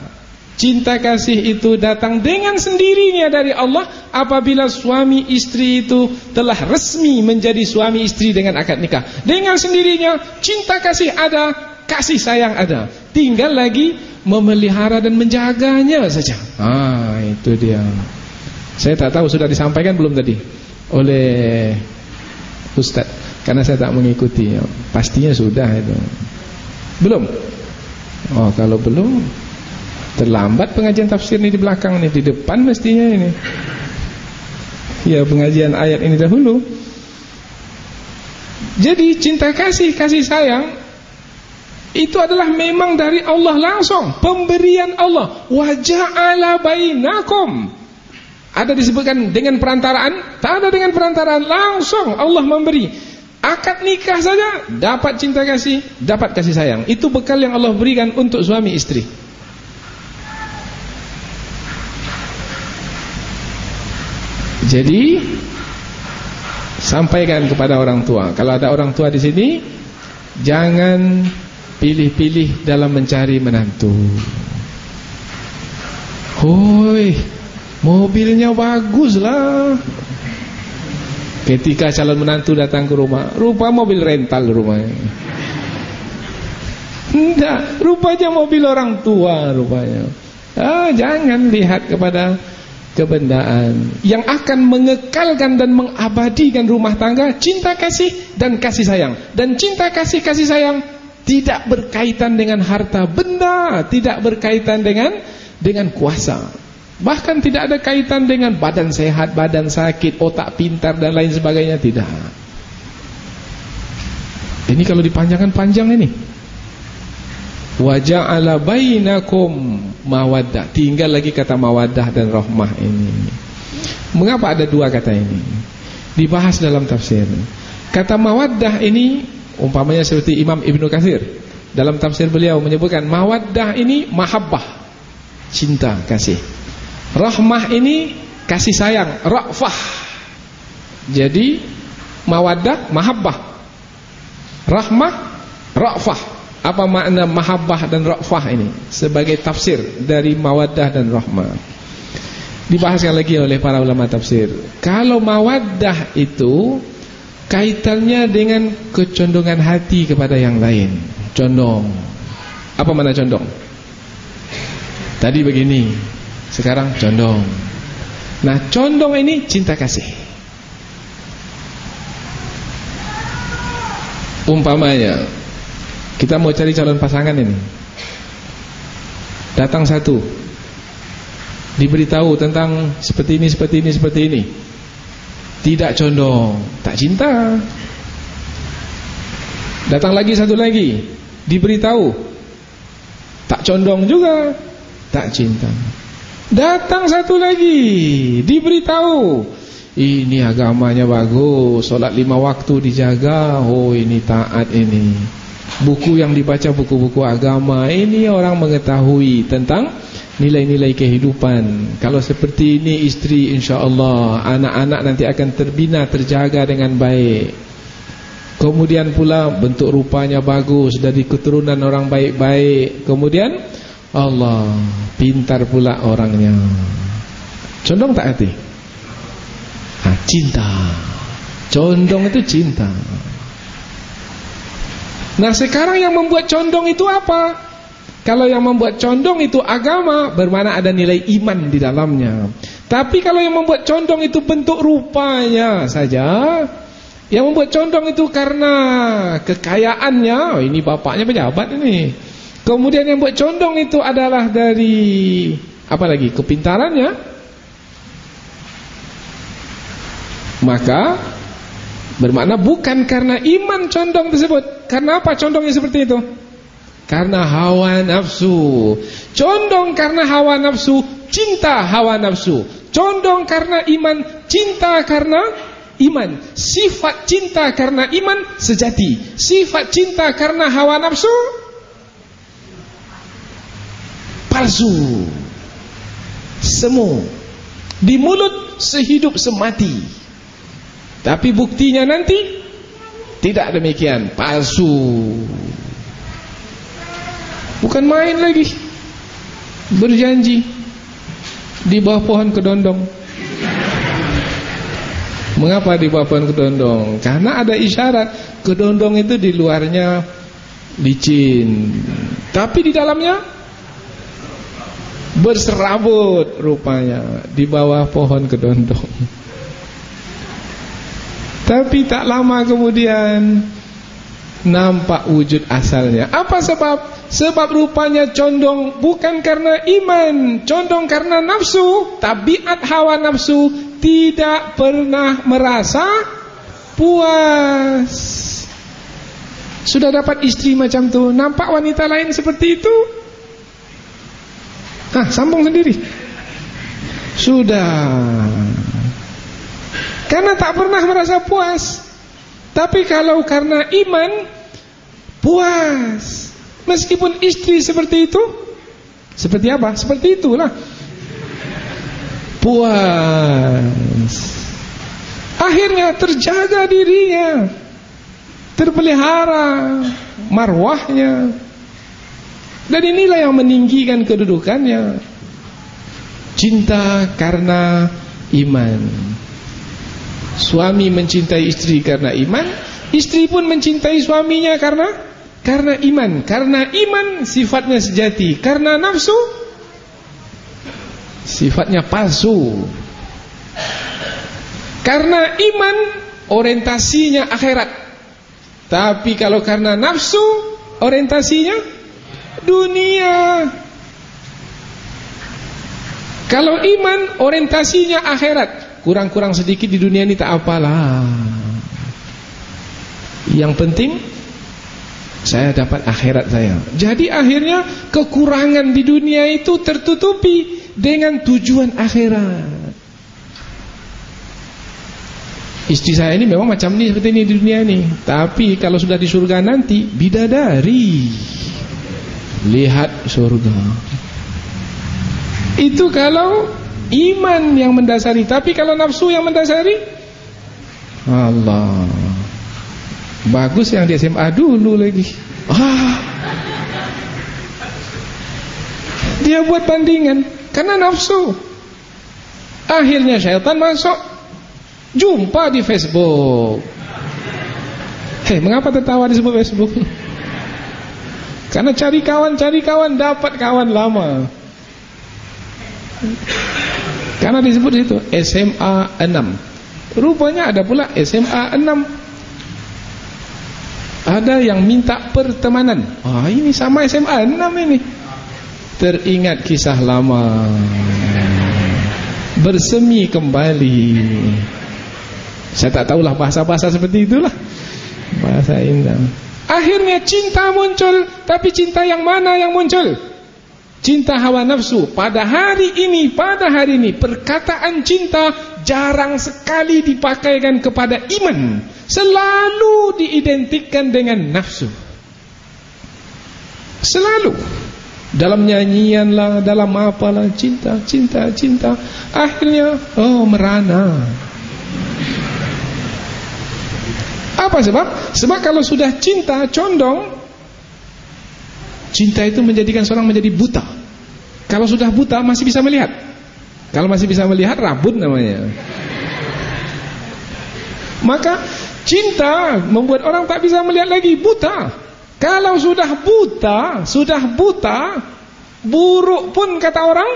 Cinta kasih itu datang dengan sendirinya dari Allah apabila suami istri itu telah resmi menjadi suami istri dengan akad nikah. Dengan sendirinya cinta kasih ada, kasih sayang ada. Tinggal lagi memelihara dan menjaganya saja. Itu dia. Saya tak tahu sudah disampaikan belum tadi oleh Ustaz, karena saya tak mengikuti. Pastinya sudah itu. Belum? Kalau belum, terlambat pengajian tafsir ini di belakang ini, di depan mestinya ini. Ya, pengajian ayat ini dahulu. Jadi cinta kasih, kasih sayang itu adalah memang dari Allah langsung, pemberian Allah. Wa ja'ala bainakum. Ada disebutkan dengan perantaraan? Tak ada dengan perantaraan, langsung Allah memberi. Akad nikah saja dapat cinta kasih, dapat kasih sayang. Itu bekal yang Allah berikan untuk suami istri. Jadi sampaikan kepada orang tua. Kalau ada orang tua di sini, jangan pilih-pilih dalam mencari menantu. Hoi, mobilnya bagus lah. Ketika calon menantu datang ke rumah, rupa mobil rental rumahnya. Enggak, rupanya mobil orang tua rupanya. Jangan lihat kepada kebendaan. Yang akan mengekalkan dan mengabadikan rumah tangga, cinta kasih dan kasih sayang. Dan cinta kasih, kasih sayang tidak berkaitan dengan harta benda, tidak berkaitan dengan kuasa. Bahkan tidak ada kaitan dengan badan sehat, badan sakit, otak pintar dan lain sebagainya, tidak. Ini kalau dipanjangkan panjang ini. Wa ja'ala bainakum mawaddah. Tinggal lagi kata mawaddah dan rahmah ini. Mengapa ada dua kata ini? Dibahas dalam tafsir. Kata mawaddah ini umpamanya seperti Imam Ibnu Katsir dalam tafsir beliau menyebutkan mawaddah ini mahabbah, cinta kasih. Rahmah ini kasih sayang, ra'fah. Jadi mawaddah mahabbah, rahmah ra'fah. Apa makna mahabbah dan ra'fah ini sebagai tafsir dari mawaddah dan rahmah? Dibahaskan lagi oleh para ulama tafsir. Kalau mawaddah itu kaitannya dengan kecondongan hati kepada yang lain. Condong. Apa makna condong? Tadi begini, sekarang condong. Nah, condong ini cinta kasih. Umpamanya kita mau cari calon pasangan ini, datang satu, diberitahu tentang seperti ini, seperti ini, seperti ini. Tidak condong, tak cinta. Datang lagi satu lagi, diberitahu, tak condong juga, tak cinta. Datang satu lagi, diberitahu, ini agamanya bagus, solat 5 waktu dijaga, oh ini taat ini. Buku yang dibaca buku-buku agama, ini orang mengetahui tentang nilai-nilai kehidupan. Kalau seperti ini istri, insya-Allah anak-anak nanti akan terbina, terjaga dengan baik. Kemudian pula bentuk rupanya bagus, dari keturunan orang baik-baik. Kemudian Allah, pintar pula orangnya. Condong tak hati? Cinta. Condong itu cinta. Nah sekarang yang membuat condong itu apa? Kalau yang membuat condong itu agama, bermakna ada nilai iman di dalamnya. Tapi kalau yang membuat condong itu bentuk rupanya saja, yang membuat condong itu karena kekayaannya, oh ini bapaknya pejabat ini. Kemudian yang buat condong itu adalah dari apa lagi? Kepintarannya. Maka bermakna bukan karena iman condong tersebut. Karena apa condongnya seperti itu? Karena hawa nafsu. Condong karena hawa nafsu, cinta hawa nafsu. Condong karena iman, cinta karena iman. Sifat cinta karena iman sejati. Sifat cinta karena hawa nafsu palsu. Semu. Di mulut sehidup semati, tapi buktinya nanti tidak demikian, palsu. Bukan main lagi. Berjanji di bawah pohon kedondong. Mengapa di bawah pohon kedondong? Karena ada isyarat. Kedondong itu di luarnya licin, tapi di dalamnya berserabut rupanya, di bawah pohon kedondong. Tapi tak lama kemudian nampak wujud asalnya. Apa sebab? Sebab rupanya condong bukan karena iman, condong karena nafsu. Tabiat hawa nafsu tidak pernah merasa puas. Sudah dapat istri macam tu, nampak wanita lain seperti itu, sambung sendiri. Sudah. Karena tak pernah merasa puas. Tapi kalau karena iman, puas. Meskipun istri seperti itu, seperti apa? Seperti itulah. Puas. Akhirnya terjaga dirinya, terpelihara marwahnya. Dan inilah yang meninggikan kedudukannya. Cinta karena iman. Suami mencintai istri karena iman, istri pun mencintai suaminya karena iman. Karena iman sifatnya sejati, karena nafsu sifatnya palsu. Karena iman orientasinya akhirat, tapi kalau karena nafsu orientasinya dunia. Kalau iman orientasinya akhirat, kurang-kurang sedikit di dunia ini tak apalah. Yang penting saya dapat akhirat saya. Jadi akhirnya kekurangan di dunia itu tertutupi dengan tujuan akhirat. Istri saya ini memang macam ini, seperti ini di dunia ini, tapi kalau sudah di surga nanti bidadari, lihat surga. Itu kalau iman yang mendasari. Tapi kalau nafsu yang mendasari, Allah, bagus yang di SMA dulu lagi. Dia buat bandingan karena nafsu. Akhirnya syaitan masuk, jumpa di Facebook. Mengapa tertawa disebut Facebook? Karena cari kawan, dapat kawan lama. Karena disebut itu SMA 6. Rupanya ada pula SMA 6. Ada yang minta pertemanan. Ini sama SMA 6 ini. Teringat kisah lama, bersemi kembali. Saya tak tahulah bahasa-bahasa seperti itulah, bahasa indah. Akhirnya cinta muncul. Tapi cinta yang mana yang muncul? cinta hawa nafsu. Pada hari ini perkataan cinta jarang sekali dipakaikan kepada iman, selalu diidentikan dengan nafsu. Selalu dalam nyanyian lah, dalam apalah, cinta. Akhirnya merana. Apa sebab? Sebab kalau sudah cinta condong, cinta itu menjadikan seorang menjadi buta. Kalau sudah buta masih bisa melihat. Kalau masih bisa melihat, rabun namanya. Maka cinta membuat orang tak bisa melihat lagi, buta. Kalau sudah buta, buruk pun kata orang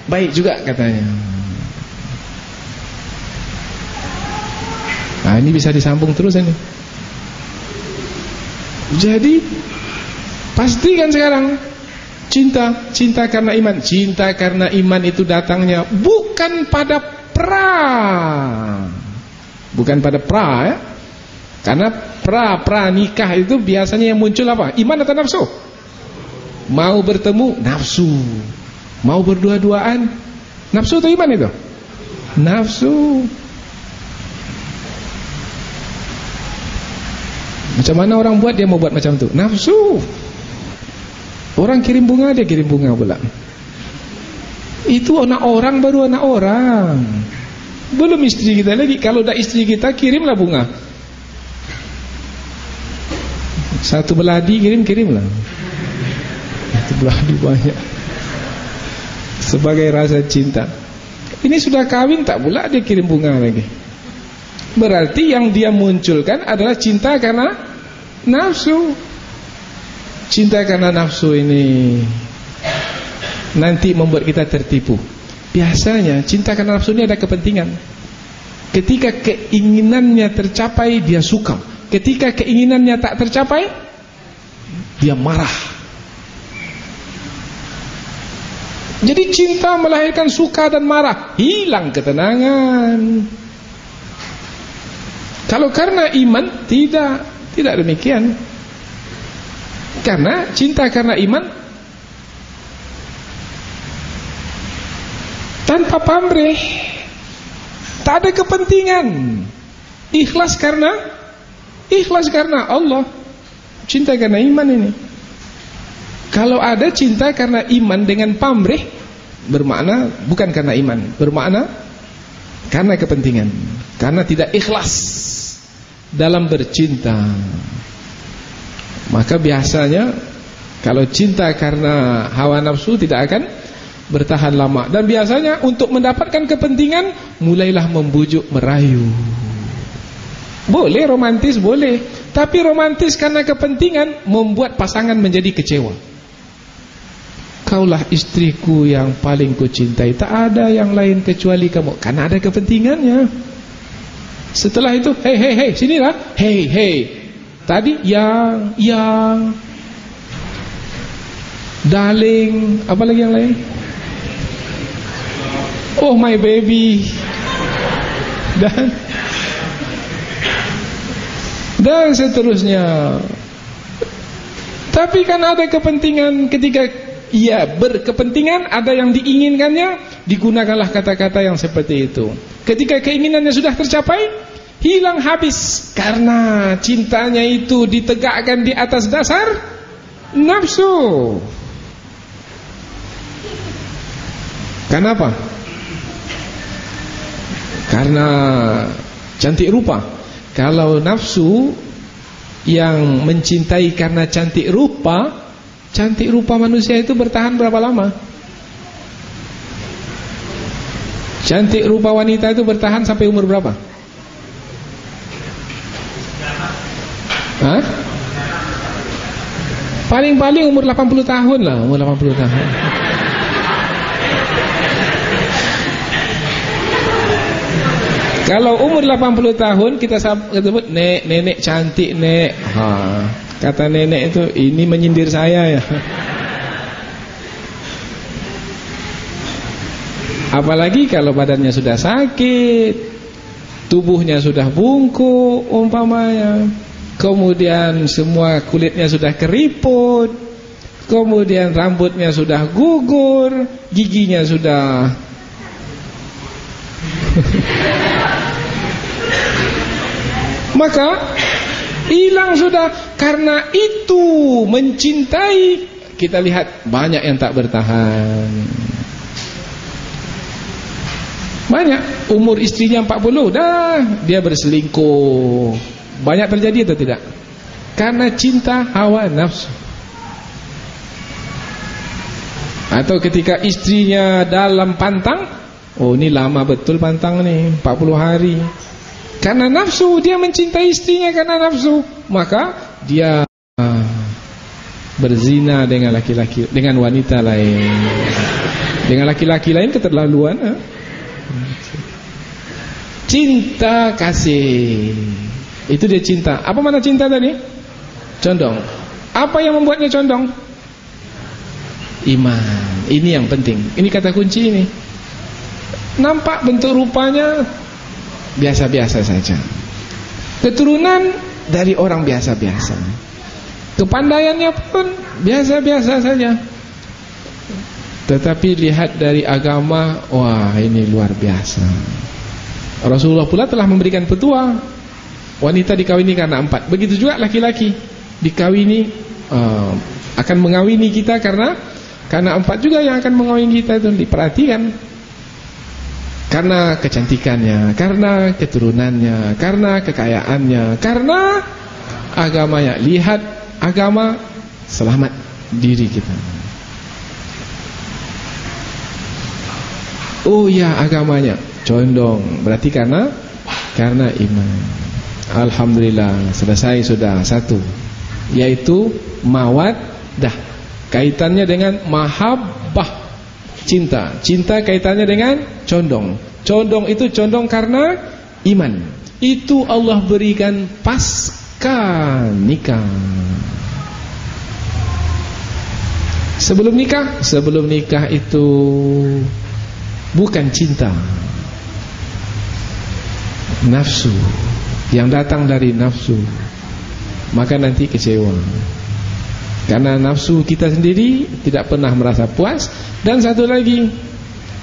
baik juga katanya. Nah, ini bisa disambung terus ini. Jadi pastikan sekarang cinta karena iman. Cinta karena iman itu datangnya bukan pada ya. Karena pra nikah itu biasanya yang muncul apa? Iman atau nafsu? Mau bertemu nafsu, mau berdua-duaan nafsu atau iman itu? Nafsu. Macam mana orang buat, dia mau buat macam itu? Nafsu. Orang kirim bunga, dia kirim bunga pula. Itu anak orang, baru anak orang. Belum istri kita lagi. Kalau dah istri kita, kirimlah bunga. Satu beladi kirimlah. Satu beladi banyak. Sebagai rasa cinta. Ini sudah kawin tak pula dia kirim bunga lagi. Berarti yang dia munculkan adalah cinta karena nafsu. Cinta karena nafsu ini nanti membuat kita tertipu. Biasanya cinta karena nafsu ini ada kepentingan. Ketika keinginannya tercapai, dia suka. Ketika keinginannya tak tercapai, dia marah. Jadi cinta melahirkan suka dan marah, hilang ketenangan. Kalau karena iman, tidak demikian. Karena cinta karena iman tanpa pamrih, tak ada kepentingan. Ikhlas karena Allah. Cinta karena iman ini. Kalau ada cinta karena iman dengan pamrih, bermakna bukan karena iman, bermakna karena kepentingan, karena tidak ikhlas dalam bercinta. Maka biasanya kalau cinta karena hawa nafsu tidak akan bertahan lama. Dan biasanya untuk mendapatkan kepentingan, mulailah membujuk, merayu. Boleh romantis, boleh. Tapi romantis karena kepentingan membuat pasangan menjadi kecewa. Kaulah istriku yang paling kucintai, tak ada yang lain kecuali kamu. Karena ada kepentingannya. Setelah itu, hei, sinilah. Hei. Tadi yang darling, apa lagi yang lain? Oh my baby. Dan seterusnya. Tapi kan ada kepentingan. Ketika ia berkepentingan, ada yang diinginkannya, digunakanlah kata-kata yang seperti itu. Ketika keinginannya sudah tercapai, hilang habis. Karena cintanya itu ditegakkan di atas dasar nafsu. Kenapa? Karena cantik rupa. Kalau nafsu yang mencintai karena cantik rupa manusia itu bertahan berapa lama? Cantik rupa wanita itu bertahan sampai umur berapa? Hah? Paling-paling umur 80 tahun lah, umur 80 tahun. Kalau umur 80 tahun kita sebut nenek cantik, nek. Kata nenek itu, ini menyindir saya ya. Apalagi kalau badannya sudah sakit, tubuhnya sudah bungkuk umpamanya, kemudian semua kulitnya sudah keriput, kemudian rambutnya sudah gugur, giginya sudah maka hilang sudah. Karena itu mencintai, kita lihat banyak yang tak bertahan. Banyak umur istrinya 40 dah dia berselingkuh. Banyak terjadi atau tidak? Karena cinta hawa nafsu. Atau ketika istrinya dalam pantang, oh ini lama betul pantang nih, 40 hari. Karena nafsu, dia mencintai istrinya karena nafsu, maka dia berzina dengan laki-laki, dengan wanita lain. Dengan laki-laki lain keterlaluan. Cinta kasih, itu dia cinta. Apa mana cinta tadi? Condong. Apa yang membuatnya condong? Iman. Ini yang penting. Ini kata kunci ini. Nampak bentuk rupanya biasa-biasa saja. Keturunan dari orang biasa-biasa. Kepandaiannya pun biasa-biasa saja. Tetapi lihat dari agama, wah ini luar biasa. Rasulullah pula telah memberikan petua. Wanita dikawini karena 4. Begitu juga laki-laki dikawini, akan mengawini kita karena 4 juga yang akan mengawini kita itu diperhatikan. Karena kecantikannya, karena keturunannya, karena kekayaannya, karena agamanya. Lihat agama, selamat diri kita. Oh ya, agamanya condong, berarti karena iman. Alhamdulillah, selesai sudah satu, yaitu mawaddah. Kaitannya dengan mahabbah, cinta. Cinta kaitannya dengan condong. Condong itu condong karena iman. Itu Allah berikan pasca nikah. Sebelum nikah itu bukan cinta, nafsu, yang datang dari nafsu. Maka nanti kecewa. Karena nafsu kita sendiri tidak pernah merasa puas. Dan satu lagi,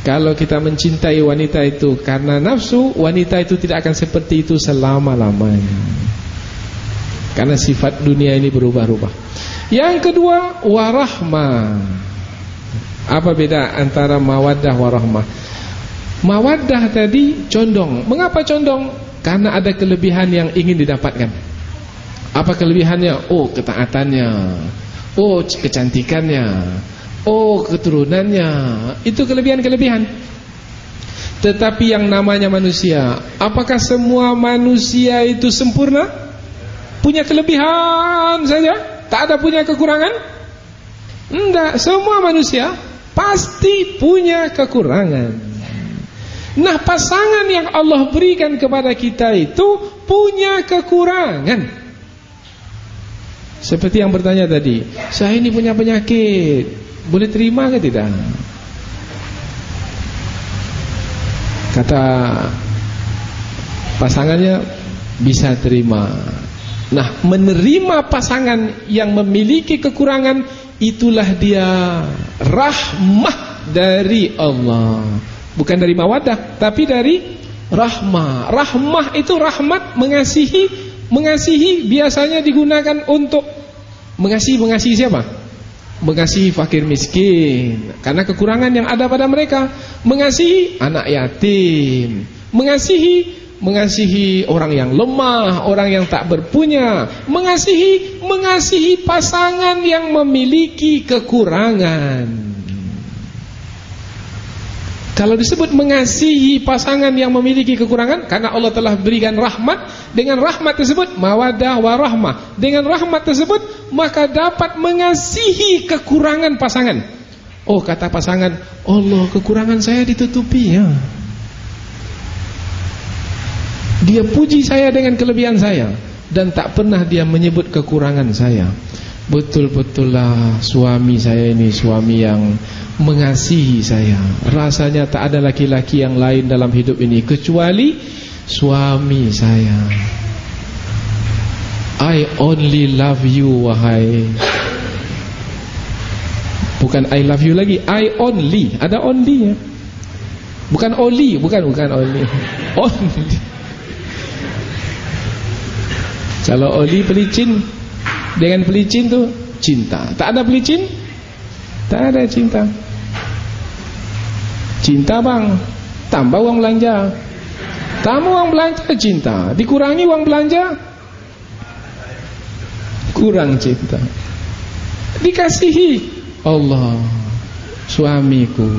kalau kita mencintai wanita itu karena nafsu, wanita itu tidak akan seperti itu selama-lamanya. Karena sifat dunia ini berubah-ubah. Yang kedua, warahmah. Apa beda antara mawaddah warahmah? Mawaddah tadi condong. Mengapa condong? Karena ada kelebihan yang ingin didapatkan. Apa kelebihannya? Oh, ketaatannya. Oh, kecantikannya. Oh, keturunannya. Itu kelebihan-kelebihan. Tetapi yang namanya manusia, apakah semua manusia itu sempurna? Punya kelebihan saja? Tak ada punya kekurangan? Enggak, semua manusia pasti punya kekurangan. Nah, pasangan yang Allah berikan kepada kita itu punya kekurangan. Seperti yang bertanya tadi, saya ini punya penyakit, boleh terima ke tidak? Kata pasangannya, bisa terima. Nah, menerima pasangan yang memiliki kekurangan, itulah dia rahmah dari Allah. Bukan dari mawaddah, tapi dari rahmah. Rahmah itu rahmat, mengasihi. Mengasihi biasanya digunakan untuk mengasihi siapa? Mengasihi fakir miskin karena kekurangan yang ada pada mereka. Mengasihi anak yatim. Mengasihi orang yang lemah, orang yang tak berpunya. Mengasihi pasangan yang memiliki kekurangan. Kalau disebut mengasihi pasangan yang memiliki kekurangan, karena Allah telah berikan rahmat. Dengan rahmat tersebut, mawaddah warahmah. Dengan rahmat tersebut, maka dapat mengasihi kekurangan pasangan. Oh, kata pasangan, Allah, kekurangan saya ditutupi ya. Dia puji saya dengan kelebihan saya, dan tak pernah dia menyebut kekurangan saya. Betul-betullah suami saya ini suami yang mengasihi saya. Rasanya tak ada laki-laki yang lain dalam hidup ini kecuali suami saya. I only love you, wahai Bukan I love you lagi, I only. Ada only ya. Bukan only, bukan only. Only. Kalau only pelicin, dengan pelicin tuh cinta. Tak ada pelicin, tak ada cinta. Cinta bang, tambah uang belanja. Tambah uang belanja cinta. Dikurangi uang belanja, kurang cinta. Dikasihi Allah, suamiku.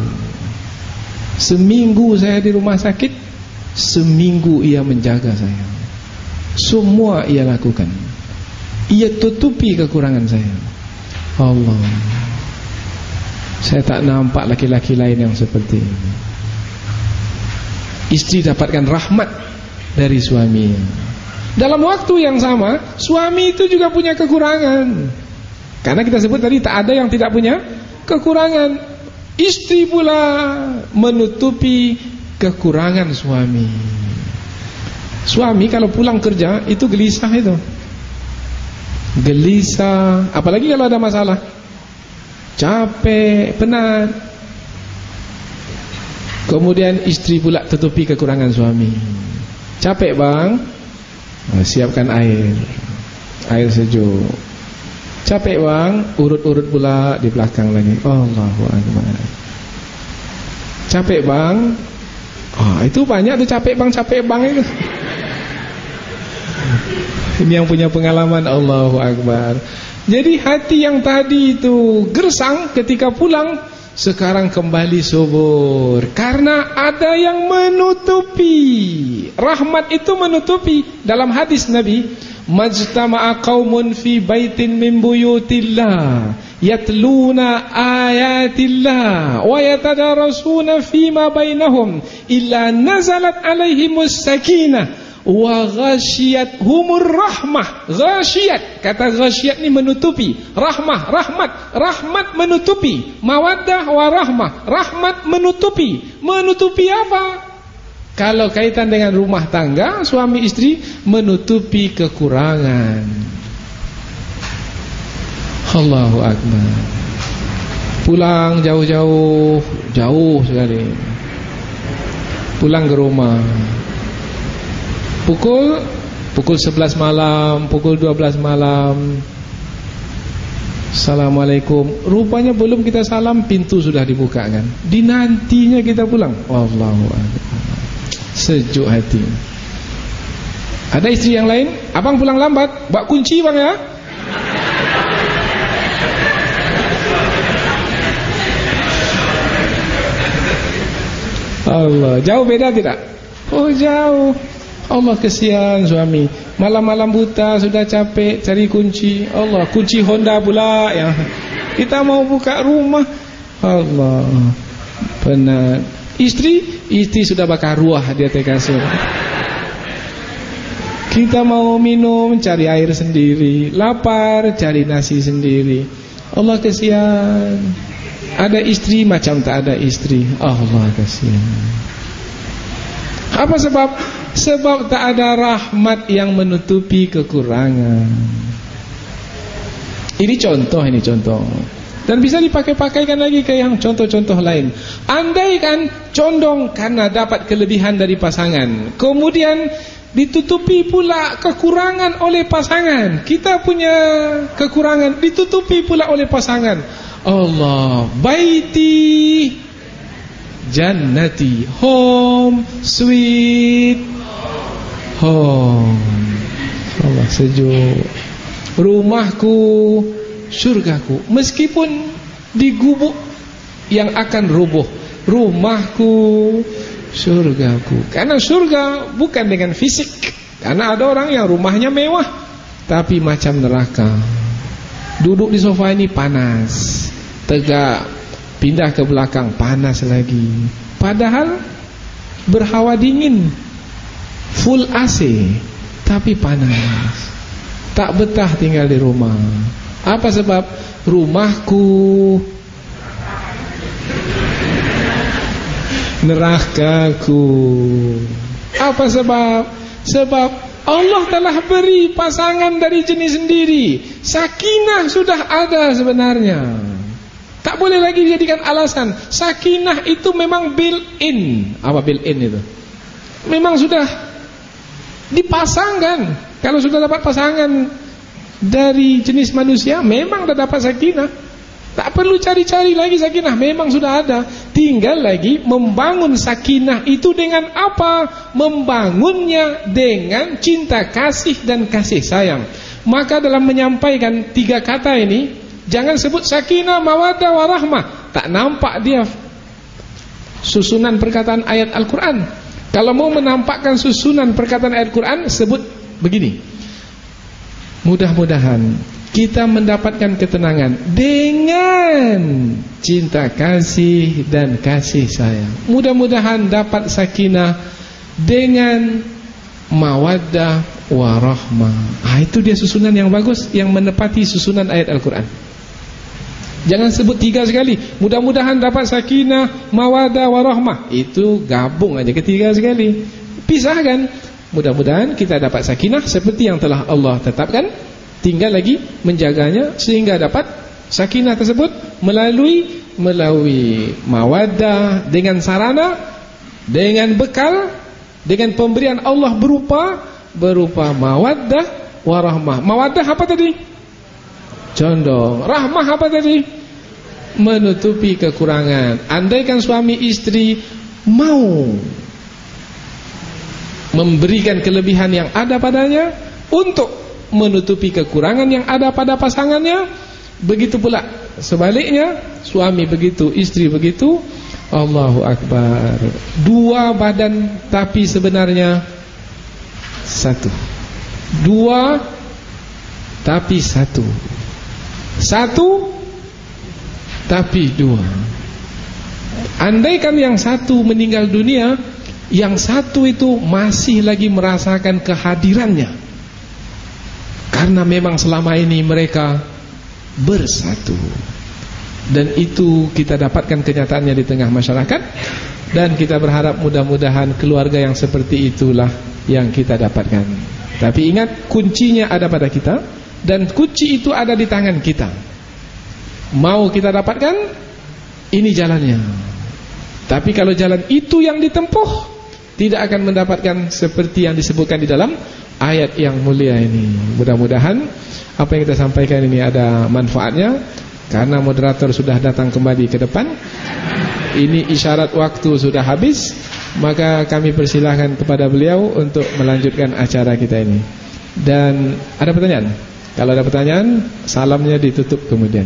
Seminggu saya di rumah sakit, seminggu ia menjaga saya. Semua ia lakukan. Ia tutupi kekurangan saya. Allah, saya tak nampak laki-laki lain yang seperti ini. Istri dapatkan rahmat dari suaminya. Dalam waktu yang sama, suami itu juga punya kekurangan. Karena kita sebut tadi tak ada yang tidak punya kekurangan. Istri pula menutupi kekurangan suami. Suami kalau pulang kerja itu gelisah itu. Gelisah, apalagi kalau ada masalah. Capek, penat. Kemudian istri pula tutupi kekurangan suami. Capek bang, siapkan air sejuk. Capek bang, urut-urut pula di belakang lagi. Allahu Akbar. Capek bang, itu banyak tuh capek bang itu. Ini yang punya pengalaman. Allahu Akbar. Jadi hati yang tadi itu gersang ketika pulang, sekarang kembali subur. Karena ada yang menutupi. Rahmat itu menutupi. Dalam hadis Nabi, majtama'a qaumun fi baitin min buyutillah yatluna ayatillah wa yatadarasuna fima bainahum illa nazalat alaihimus sakinah wa ghashiyathumur rahmah. Ghashiyat, kata ghashiyat ni menutupi. Rahmat menutupi. Mawaddah wa rahmah, rahmat menutupi. Menutupi apa? Kalau kaitan dengan rumah tangga, suami istri menutupi kekurangan. Allahu Akbar. Pulang jauh-jauh, jauh sekali. Pulang ke rumah. Pukul 11 malam, pukul 12 malam. Assalamualaikum. Rupanya belum kita salam, pintu sudah dibuka kan. Dinantinya kita pulang. Allahu Akbar. Sejuk hati. Ada istri yang lain, abang pulang lambat, bawa kunci bang ya. Allah, jauh beda tidak? Oh jauh. Allah, kesian suami. Malam-malam buta sudah capek cari kunci. Allah, kunci Honda pula ya. Kita mau buka rumah. Allah, penat. Istri sudah bakar ruah di atas kasur. Kita mau minum, cari air sendiri. Lapar, cari nasi sendiri. Allah, kesian. Ada istri macam tak ada istri. Allah, kesian. Apa sebab? Sebab tak ada rahmat yang menutupi kekurangan. Ini contoh. Dan bisa dipakai-pakaikan lagi ke yang contoh-contoh lain. Andai kan condong karena dapat kelebihan dari pasangan, kemudian ditutupi pula kekurangan oleh pasangan. Kita punya kekurangan, ditutupi pula oleh pasangan. Allah, baiti jannati, home sweet home. Allah, sejuk. Rumahku surgaku, meskipun di gubuk yang akan rubuh. Rumahku surgaku. Karena surga bukan dengan fisik. Karena ada orang yang rumahnya mewah tapi macam neraka. Duduk di sofa ini panas, tegak, pindah ke belakang panas lagi. Padahal berhawa dingin, full AC, tapi panas. Tak betah tinggal di rumah. Apa sebab? Rumahku nerakaku. Apa sebab? Sebab Allah telah beri pasangan dari jenis sendiri. Sakinah sudah ada sebenarnya. Tak boleh lagi dijadikan alasan. Sakinah itu memang built-in. Apa built-in itu? Memang sudah dipasangkan. Kalau sudah dapat pasangan dari jenis manusia, memang sudah dapat sakinah. Tak perlu cari-cari lagi sakinah, memang sudah ada. Tinggal lagi membangun sakinah itu dengan apa? Membangunnya dengan cinta kasih dan kasih sayang. Maka dalam menyampaikan 3 kata ini, jangan sebut sakinah, mawaddah, warahmah. Tak nampak dia susunan perkataan ayat Al-Quran. Kalau mau menampakkan susunan perkataan ayat Al-Quran, sebut begini: mudah-mudahan kita mendapatkan ketenangan dengan cinta kasih dan kasih sayang. Mudah-mudahan dapat sakinah dengan mawaddah warahmah. Itu dia susunan yang bagus, yang menepati susunan ayat Al-Quran. Jangan sebut 3 sekali. Mudah-mudahan dapat sakinah, mawaddah, warahmah. Itu gabung aja ketiga sekali. Pisahkan. Mudah-mudahan kita dapat sakinah seperti yang telah Allah tetapkan. Tinggal lagi menjaganya sehingga dapat sakinah tersebut melalui mawaddah, dengan sarana, dengan bekal, dengan pemberian Allah berupa mawaddah warahmah. Mawaddah apa tadi? Condong. Rahmah apa tadi? Menutupi kekurangan. Andaikan suami istri mau memberikan kelebihan yang ada padanya untuk menutupi kekurangan yang ada pada pasangannya, begitu pula sebaliknya, suami begitu, istri begitu. Allahu Akbar. 2 badan tapi sebenarnya 1. 2 tapi 1. 1 tapi 2. Andaikan yang 1 meninggal dunia, yang 1 itu masih lagi merasakan kehadirannya, karena memang selama ini mereka bersatu. Dan itu kita dapatkan kenyataannya di tengah masyarakat. Dan kita berharap mudah-mudahan keluarga yang seperti itulah yang kita dapatkan. Tapi ingat, kuncinya ada pada kita, dan kunci itu ada di tangan kita. Mau kita dapatkan, ini jalannya. Tapi kalau jalan itu yang ditempuh, tidak akan mendapatkan seperti yang disebutkan di dalam ayat yang mulia ini. Mudah-mudahan apa yang kita sampaikan ini ada manfaatnya. Karena moderator sudah datang kembali ke depan, ini isyarat waktu sudah habis, maka kami persilahkan kepada beliau untuk melanjutkan acara kita ini. Dan ada pertanyaan? Kalau ada pertanyaan, salamnya ditutup kemudian.